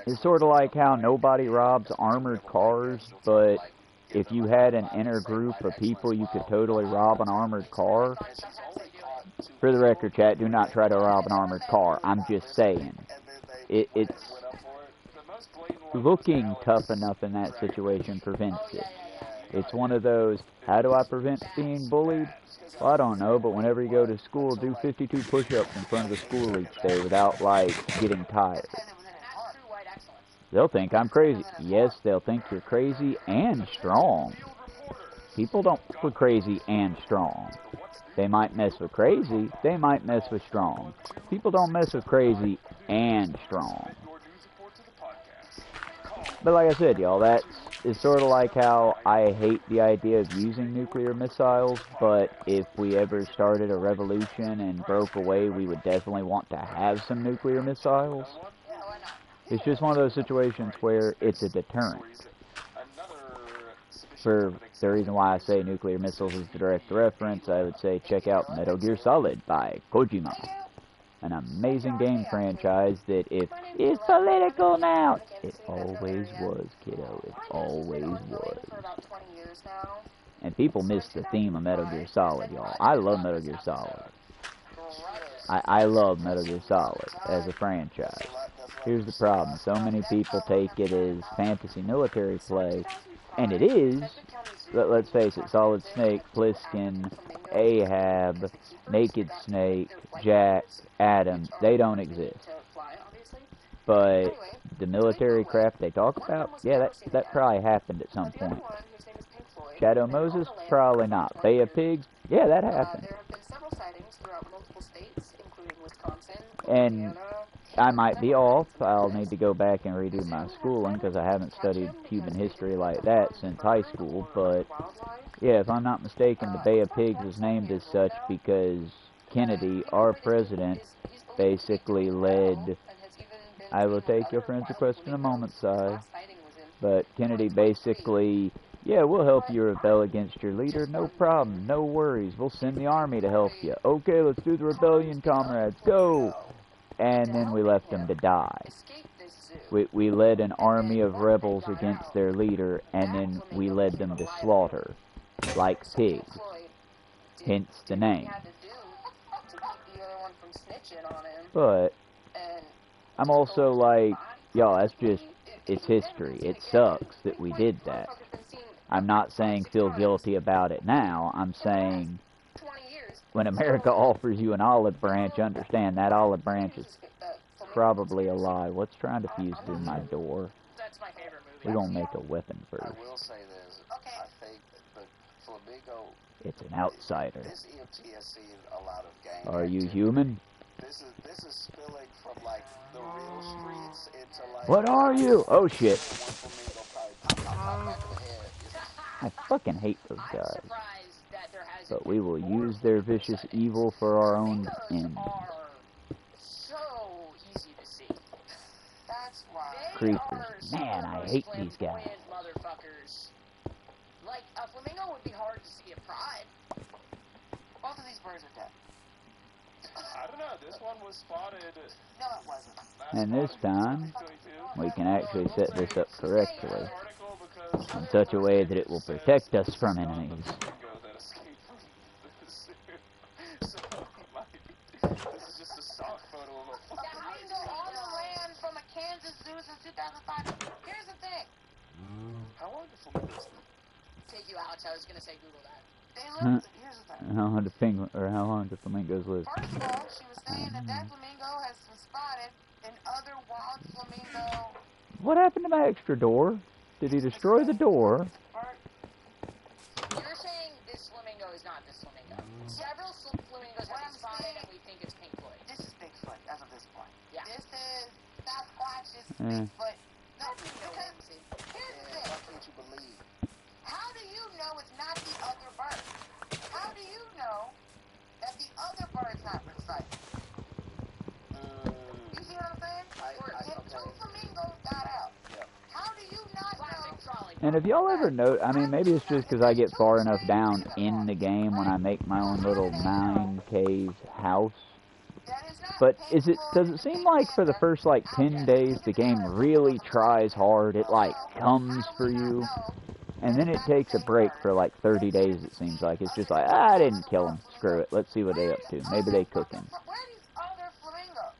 It's sort of like how nobody robs armored cars, but if you had an inner group of people, you could totally rob an armored car. For the record, chat, do not try to rob an armored car. I'm just saying. It's looking tough enough in that situation prevents it. It's one of those, how do I prevent being bullied? Well, I don't know, but whenever you go to school, do 52 push-ups in front of the school each day without, like, getting tired. They'll think I'm crazy. Yes, they'll think you're crazy and strong. People don't mess with crazy and strong. They might mess with crazy, they might mess with strong. People don't mess with crazy and strong. But like I said, y'all, that is sort of like how I hate the idea of using nuclear missiles, but if we ever started a revolution and broke away, we would definitely want to have some nuclear missiles. It's just one of those situations where it's a deterrent. For the reason why I say nuclear missiles is the direct reference, I would say check out Metal Gear Solid by Kojima. An amazing game franchise that if it's political now, it always was, kiddo. It always was. And people miss the theme of Metal Gear Solid, y'all. I love Metal Gear Solid. I love Metal Gear Solid as a franchise. Here's the problem. So many people take it as fantasy military play, and it is. But let's face it, Solid Snake, Pliskin, Ahab, Naked Snake, Jack, Adam, they don't exist. But the military crap they talk about, yeah, that probably happened at some point. Shadow Moses, probably not. Bay of Pigs, yeah, that happened. And I might be off. I'll need to go back and redo my schooling because I haven't studied Cuban history like that since high school. But yeah, if I'm not mistaken, the Bay of Pigs was named as such because Kennedy, our president, basically led... I will take your friend's request in a moment, Si. But Kennedy basically... Yeah, we'll help you rebel against your leader. No problem. No worries. We'll send the army to help you. Okay, let's do the rebellion, comrades. Go! And then we left them to die. We led an army of rebels against their leader, and then we led them to slaughter. like pigs, Floyd did hence the what he name. had to do to keep the other one from snitching on him. But And I'm took also over like, his body y'all, from that's his just, body. it's He never history. gets It it again. sucks that we Like, did that. motherfucker's been seen I'm not saying 5-6 feel times guilty about it now. I'm in the last saying 20 years. when America offers you an olive branch, understand that olive branch is probably a lie. What's trying to fuse through my door? That's my favorite movie. We're gonna make a weapon I first. will say this. Okay. I think the Flamingo. It's an outsider. This EMT has seen a lot of gang. Are you activity. human? This is spilling from like the real streets into like. What are you? Oh shit. One flamingo probably pop back of the head. I fucking hate those I'm guys. surprised that there hasn't But we will been more use their flamingo vicious sightings. evil for our own Flamingos end. are so easy to see. That's why. They Creepers. are some Man, of the I most hate these guys. flamboyant motherfuckers. Like, a flamingo would be hard to see at Pride. Both of these birds are dead. I don't know. This one was spotted. No, it wasn't. And this time, we can actually set this up correctly in such a way that it will protect us from enemies. So, like, this is just a stock photo of a The flamingo on the land from a Kansas zoo since 2005. Here's the thing. How long do flamingos live? Take you, Alex. I was gonna say Google that. They live. Here's the thing. How long do flamingos live? First of all, she was saying that that flamingo has been spotted in other wild flamingo. What happened to my extra door? Did he destroy the door? You're saying this flamingo is not this flamingo. Several flamingos have been spotted, and we think it's Pink Floyd. This is Bigfoot as of this point. Yeah. This is Sasquatch is Eh. Bigfoot. No, because here's the thing. Why can't you believe? How do you know it's not the other bird? How do you know that the other bird's not recycled? You see what I'm saying? If two flamingos got out, Yeah. how do you not Classic know? trolley. And if y'all ever know, I mean, maybe it's just because I get far enough down in the game when I make my own little 9 cave house. That is not But Pink does it seem like for the first like 10 days the game really tries hard? It like comes for you, and then it takes a break for like 30 days. It seems like it's just like, I didn't kill him. Screw it. Let's see what they up to. Maybe they cook him. Where are these other flamingos?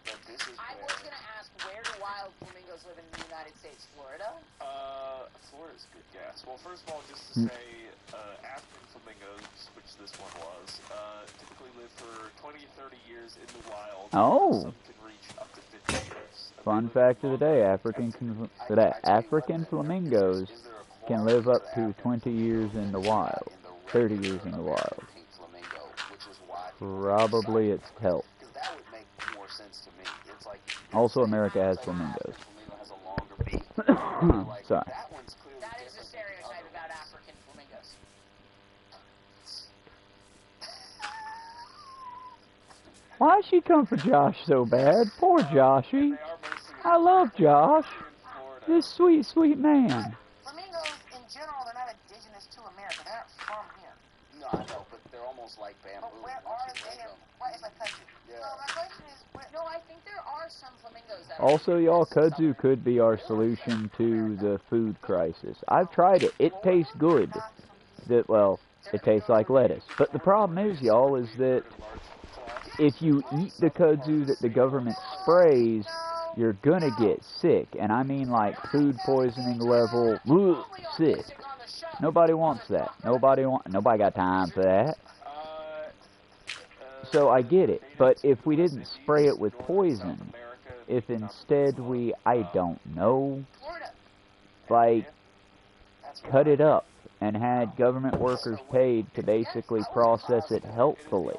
But this is I where. was gonna ask, where do wild flamingos live in the United States? Florida? Florida's a good guess. Well, first of all, just to say, African flamingos, which this one was, typically live for 20 to 30 years in the wild. Oh. Some can reach up to 50 years. Fun fact of the day: African flamingos can live up to 20 years in the wild, 30 years in the wild. Pink flamingo, which is why. Probably its pelt. Because that would make more sense to me. It's like. Also, America has flamingos. Flamingo has a longer beak. Like, Sorry. that one's clearly That is the different than the stereotype other about ones. African flamingos. Why'd she come for Josh so bad? Poor Joshy. They are mostly I love Josh. in Florida. This sweet, sweet man. Flamingos, in general, they're not indigenous to America. They're not from here. No, I know, but they're almost like bamboo. But where once are you they? break them. Why it's like country. Yeah. So my question is, where, No, I think there are some flamingos that are Also, y'all, indigenous to kudzu Southern. could be our solution to the food crisis. I've tried it. It tastes good. Well, it tastes like lettuce. But the problem is, y'all, is that if you eat the kudzu that the government sprays, you're gonna get sick. And I mean like food poisoning level, ugh, sick. Nobody wants that. Nobody got time for that. So I get it. But if we didn't spray it with poison, if instead we, I don't know, like, cut it up and had government workers paid to basically process it healthfully,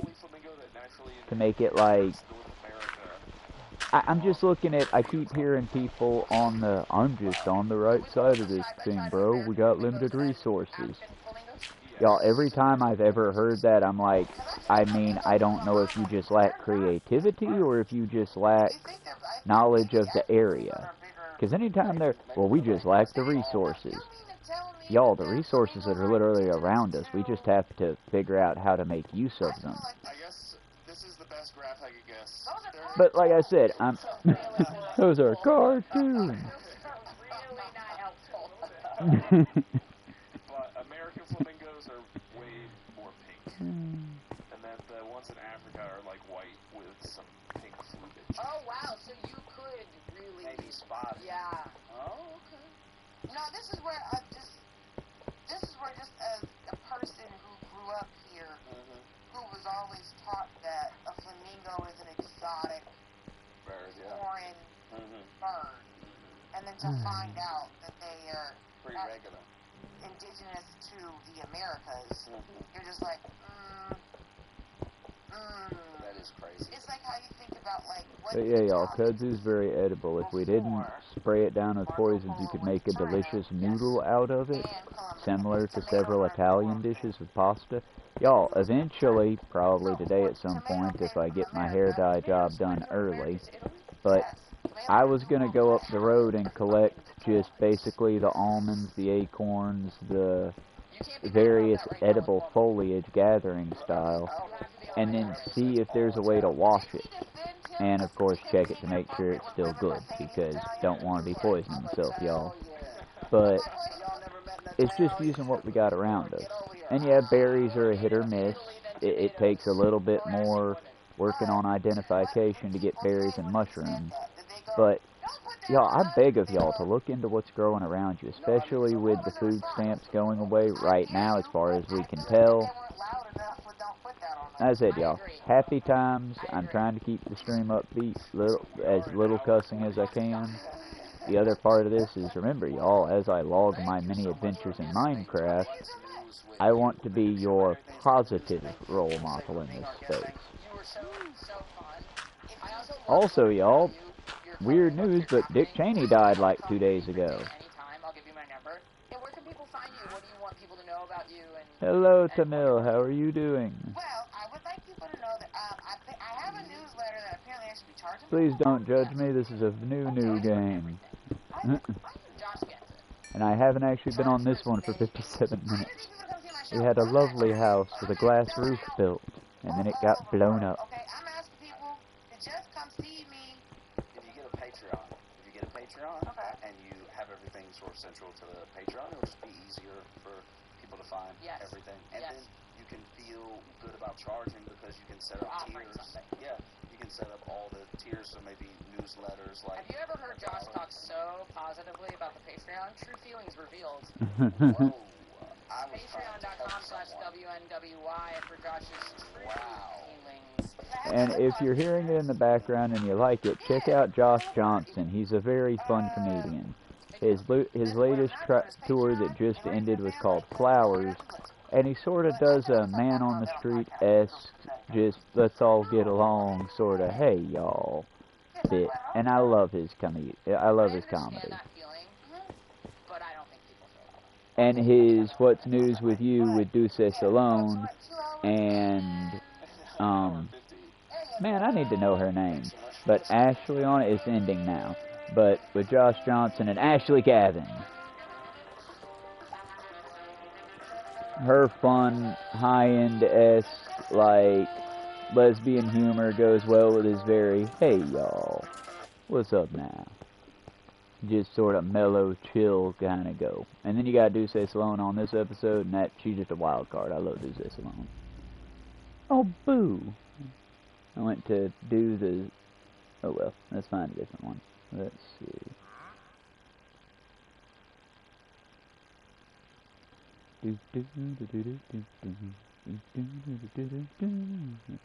to make it like, I'm just looking at, I keep hearing people on the, I'm just on the right side of this thing, bro, we got limited resources. Y'all, every time I've ever heard that, I'm like, I mean, I don't know if you just lack creativity or if you just lack knowledge of the area. Because anytime they're, well, we just lack the resources. Y'all, the resources that are literally around us, we just have to figure out how to make use of them. I guess this is the best graph I could guess. But like I said, those are cartoons. Really not helpful. But American And then the ones in Africa are like white with some pink flutage. Oh wow, so you could really Maybe spot it. Yeah. Oh, okay. No, this is where just as a person who grew up here, Mm-hmm. who was always taught that a flamingo is an exotic, Bird, yeah. foreign Mm-hmm. bird, and then to find out that they are Pretty regular. indigenous to the Americas, Mm-hmm. you're just like, That is crazy. It's like how you think about, like, what But yeah, y'all, kudzu's very edible. If we didn't spray it down with poisons, you could make a delicious noodle out of it, similar to several Italian dishes with pasta. Y'all, eventually, probably today at some point, if I get my hair dye job done early, but I was going to go up the road and collect just basically the almonds, the acorns, the various edible foliage gathering style, and then see if there's a way to wash it. And of course check it to make sure it's still good, because don't want to be poisoning myself, y'all. But it's just using what we got around us. And yeah, berries are a hit or miss. It takes a little bit more working on identification to get berries and mushrooms. But y'all, I beg of y'all to look into what's growing around you, especially with the food stamps going away right now, as far as we can tell. As I said, y'all, happy times. I'm trying to keep the stream upbeat, as little cussing as I can. The other part of this is, remember, y'all, as I log my many adventures in Minecraft, I want to be your positive role model in this space. Also, y'all, weird news, but Dick Cheney died like 2 days ago. Hello, Tamil. How are you doing? Well, I would like people to know that I have a newsletter that apparently I should be charging. Please don't judge me. This is a new game. And I haven't actually been on this one for 57 minutes. We had a lovely house with a glass roof built, and then it got blown up. Okay, I'm asking people to just come see me. If you get a Patreon, and you have everything sort of central to the Patreon, it'll just be easier for people to find everything. And then you can feel good about charging because you can set up tiers. Yeah, you can set up all the tiers, so maybe newsletters like... Have you ever heard Josh talk so positively about the Patreon? True feelings revealed. Whoa. Patreon.com/WNWY for Josh's true feelings. And if you're hearing it in the background and you like it, check out Josh Johnson. He's a very fun comedian. His latest tour that just ended was called Flowers, and he sort of does a man on the street-esque, just let's all get along sort of, hey y'all bit. And I love his comedy. And his What's News with You with Deuce Salone, and man, I need to know her name, but Ashley on it is ending now. But with Josh Johnson and Ashley Gavin, her fun, high-end-esque, like, lesbian humor goes well with his very, hey y'all, what's up now? Just sort of mellow, chill kind of go. And then you got Deuce Salone on this episode, and she's just a wild card. I love Deuce Salone. Oh, boo! I went to do the... Oh well, let's find a different one. Let's see. Let's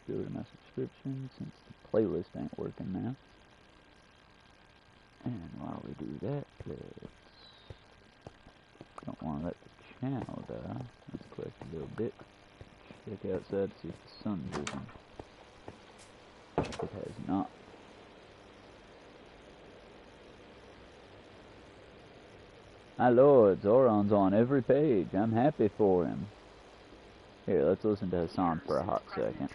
go to my subscription since the playlist ain't working now. And while we do that, don't want to let the channel die. Let's click a little bit. Check outside, see if the sun's risen. It has not. My lord, Zoran's on every page. I'm happy for him. Here, let's listen to Hassan for a hot second.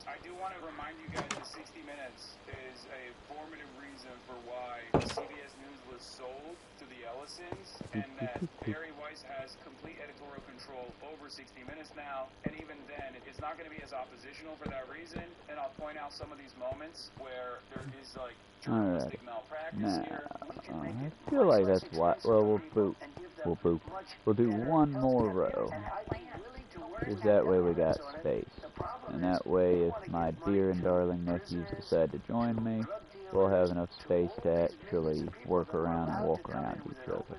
I do want to remind you guys that 60 Minutes is a formative reason for why CBS News was sold to the Ellisons, and that Barry Weiss has complete editorial control over 60 Minutes now, and even then, it's not going to be as oppositional for that reason, and I'll point out some of these moments where there is, like, journalistic malpractice here. I feel like that's why. Well, we'll do one more row. Because that way we got space. And that way, if my dear and darling nephews decide to join me, we'll have enough space to actually work around and walk around each other.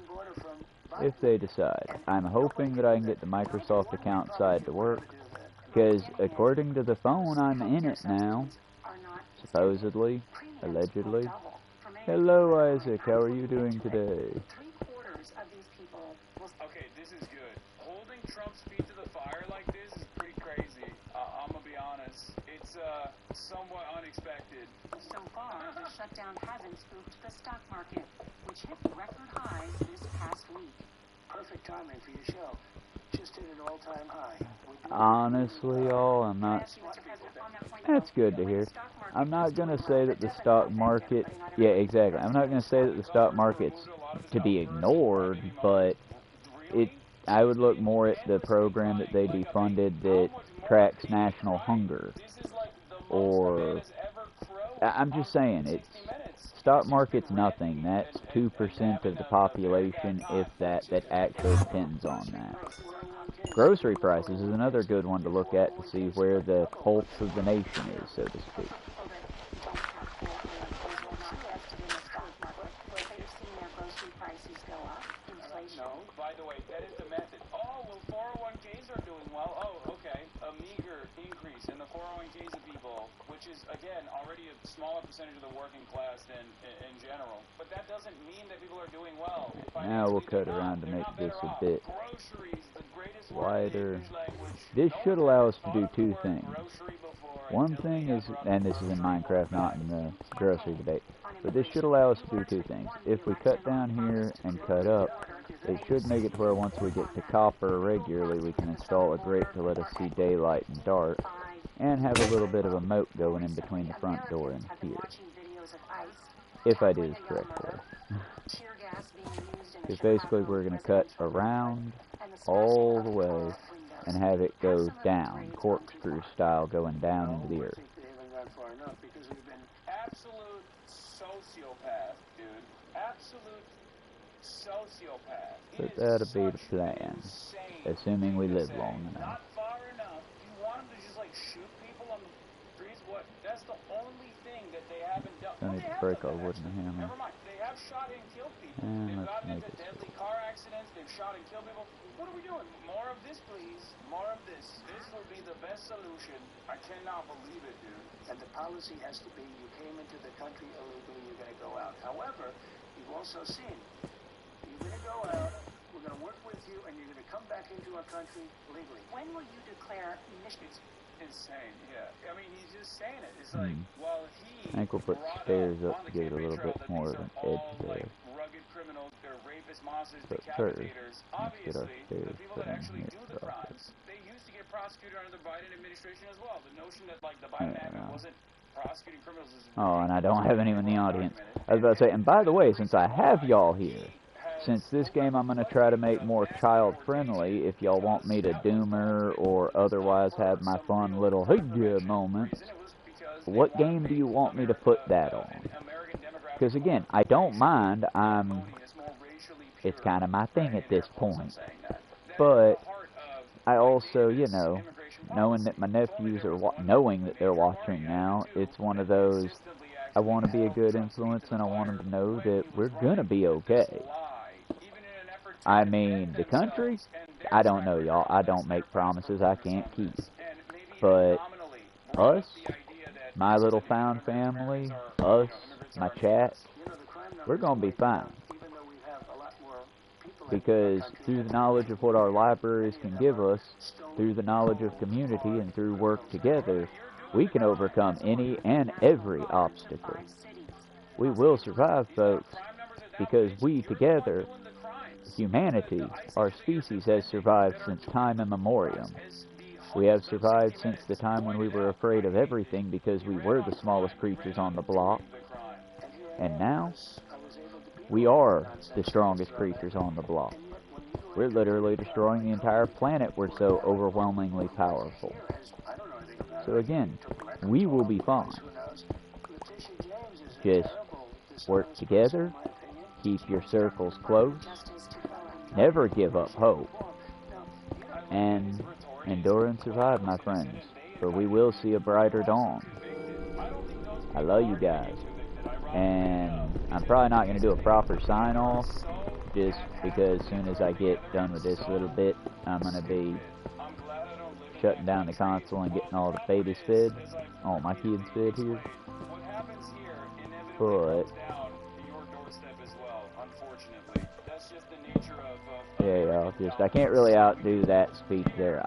If they decide. I'm hoping that I can get the Microsoft account side to work, because according to the phone, I'm in it now. Supposedly. Allegedly. Hello, Isaac. How are you doing today? Okay, this is good. Holding Trump's feet to the fire like this is pretty crazy. I'm gonna be honest. It's somewhat unexpected. So far, the shutdown hasn't spooked the stock market, which hit record highs this past week. Perfect timing for your show. Just hit an all-time high. Honestly, y'all, I'm not... That's good to hear. I'm not going to say that the stock market... Yeah, exactly. I'm not going to say that the stock market's to be ignored, but I would look more at the program that they defunded that tracks national hunger. Or... I'm just saying, it's... Stock market's nothing. That's 2% of the population, if that actually depends on that. Grocery prices is another good one to look at to see where the pulse of the nation is, so to speak. No, by the way, that is the method. Oh, well, 401ks are doing well. Oh, okay. A meager increase in the 401ks of people, which is, again, already a smaller percentage of the working class than in general. But that doesn't mean that people are doing well. Now we'll cut around to make this a bit wider. This should allow us to do two things. One thing is, and this is in Minecraft, not in the grocery debate, but this should allow us to do two things. If we cut down here and cut up, it should make it to where once we get to copper regularly, we can install a grate to let us see daylight and dark, and have a little bit of a moat going in between the front door and here. If I do this correctly. Because basically we're going to cut around all the way and have it go down, corkscrew style, going down into the earth. Absolute sociopath, dude. Absolute sociopath. But that'll be the plan, assuming we live long enough. Not far enough. You want them to just like shoot people on the streets? What? That's the only thing that they haven't done. Don't need to break our wooden hammer. Never mind. They have shot and killed people. And They've let's gotten make into it deadly car accidents. They've shot and killed people. What are we doing? More of this, please. More of this. This will be the best solution. I cannot believe it, dude. And the policy has to be, you came into the country illegally, you're going to go out. However, you've also seen, you're going to go out, we're going to work with you, and you're going to come back into our country legally. When will you declare It's insane, yeah. I mean, he's just saying it. It's like, well, he I think we'll put stairs up to give it a little bit more of an edge there. Rugged criminals, they're rapists, monsters, But first, decapitators. let's get our Obviously, stairs the people put that in actually here do the proper. crimes, they used to get prosecuted under the Biden administration as well. The notion that, like, the Biden admin wasn't prosecuting criminals is... Oh, and I don't have anyone in the audience. I was about to say, and by the way, since I have y'all here, since this game I'm going to try to make more child-friendly, if y'all want me to doomer or otherwise have my fun little hey-yeah moments, what game do you want me to put that on? Because again, I don't mind, it's kind of my thing at this point, but I also, you know, knowing that my nephews are, knowing that they're watching now, it's one of those, I want to be a good influence and I want them to know that we're going to be okay. I mean, the country, I don't know, y'all. I don't make promises I can't keep. But us, my little found family, us, my chat, we're going to be fine. Because through the knowledge of what our libraries can give us, through the knowledge of community and through work together, we can overcome any and every obstacle. We will survive, folks, because we together, humanity, our species, has survived since time immemorial. We have survived since the time when we were afraid of everything because we were the smallest creatures on the block. And now, we are the strongest creatures on the block. We're literally destroying the entire planet. We're so overwhelmingly powerful. So again, we will be fine. Just work together, keep your circles close, never give up hope, and Endure and survive, my friends, for we will see a brighter dawn. I love you guys. And I'm probably not going to do a proper sign-off, just because as soon as I get done with this little bit, I'm going to be shutting down the console and getting all the babies fed, all my kids fed here. But yeah, y'all, just I can't really outdo that speech there.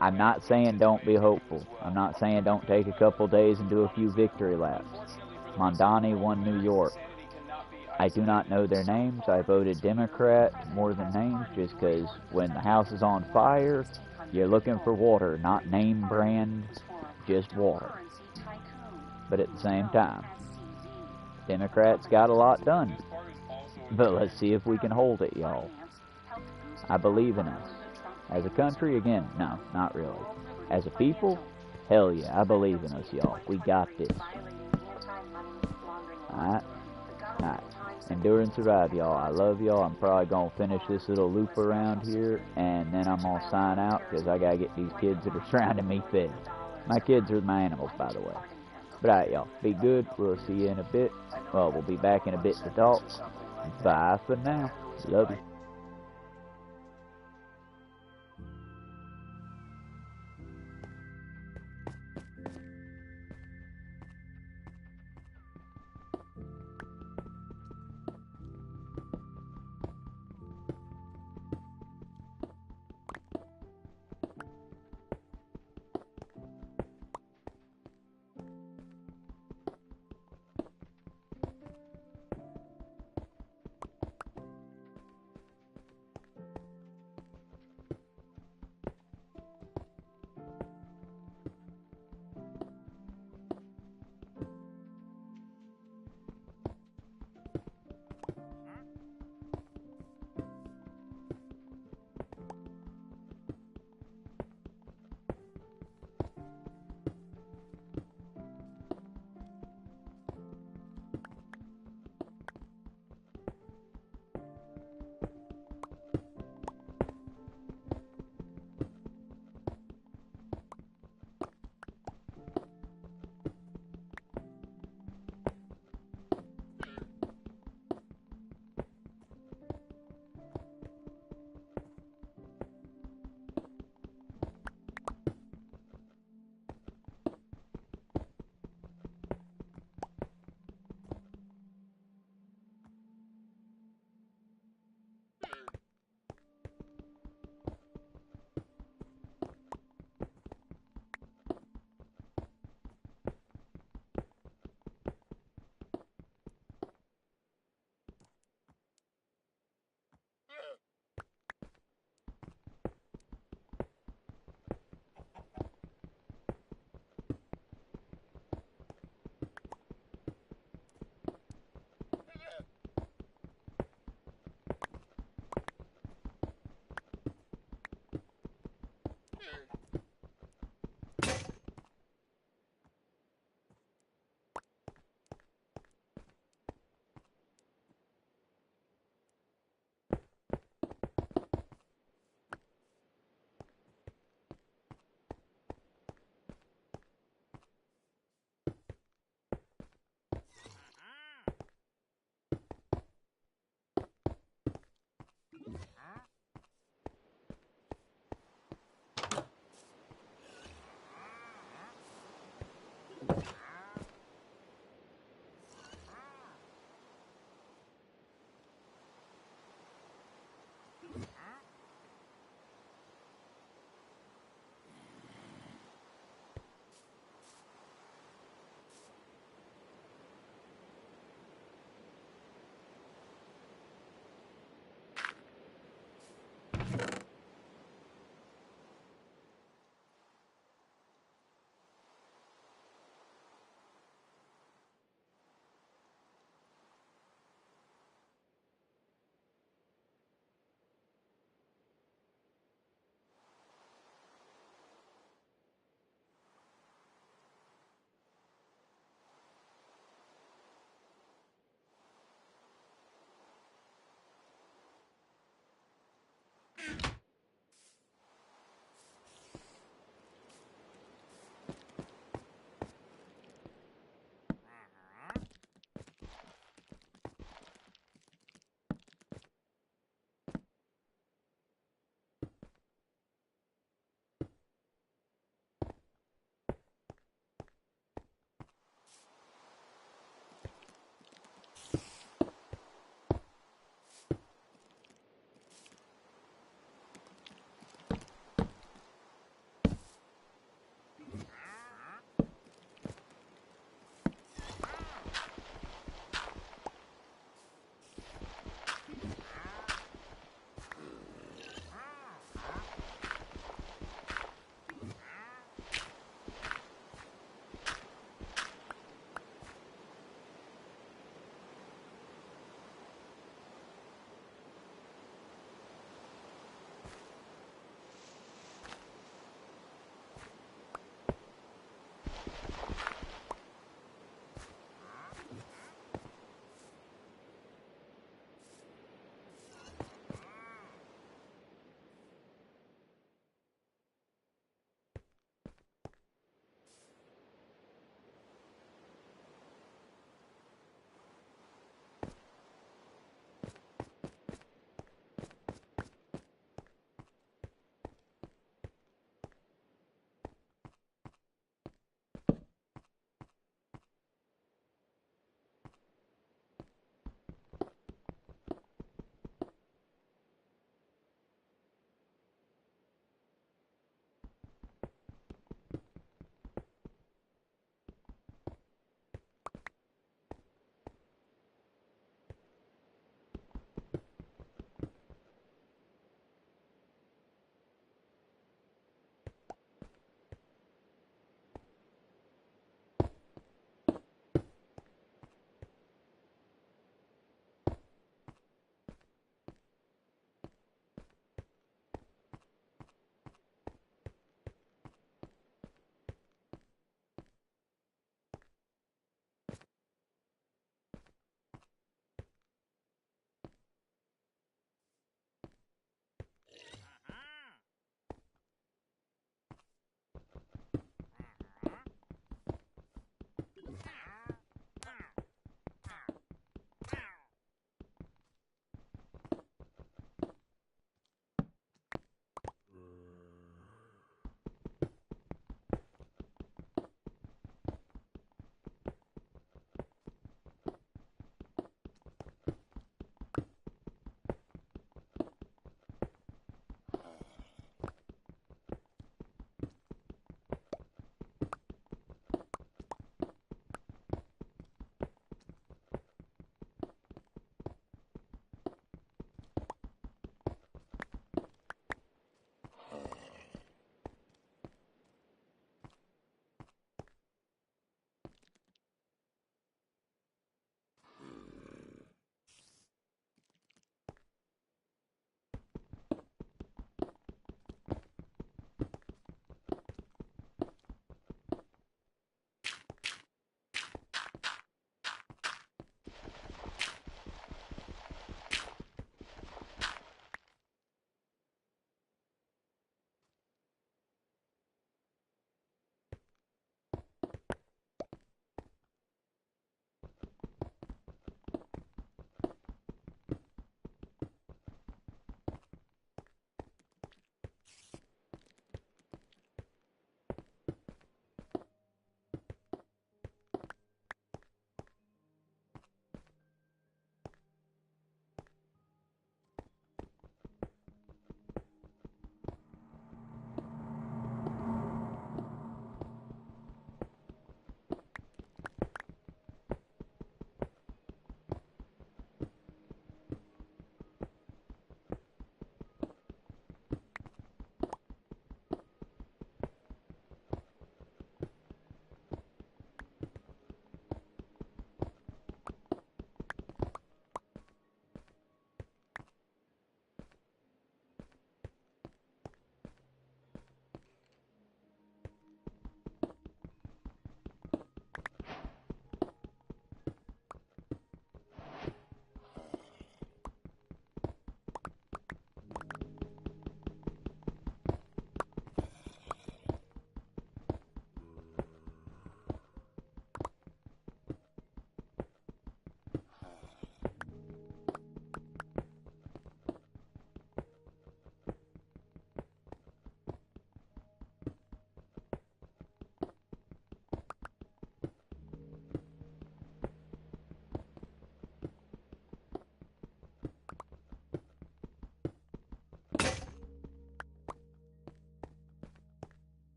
I'm not saying don't be hopeful. I'm not saying don't take a couple days and do a few victory laps. Mondani won New York. I do not know their names. I voted Democrat more than names, just because when the house is on fire, you're looking for water, not name brand, just water. But at the same time, Democrats got a lot done. But let's see if we can hold it, y'all. I believe in us. As a country, again, no, not really. As a people, hell yeah, I believe in us, y'all. We got this. Alright? Alright. Endure and survive, y'all. I love y'all. I'm probably going to finish this little loop around here, and then I'm going to sign out, because I got to get these kids that are surrounding me fed. My kids are my animals, by the way. But alright, y'all. Be good. We'll see you in a bit. Well, we'll be back in a bit to talk. Bye for now. Love you.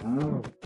Oh.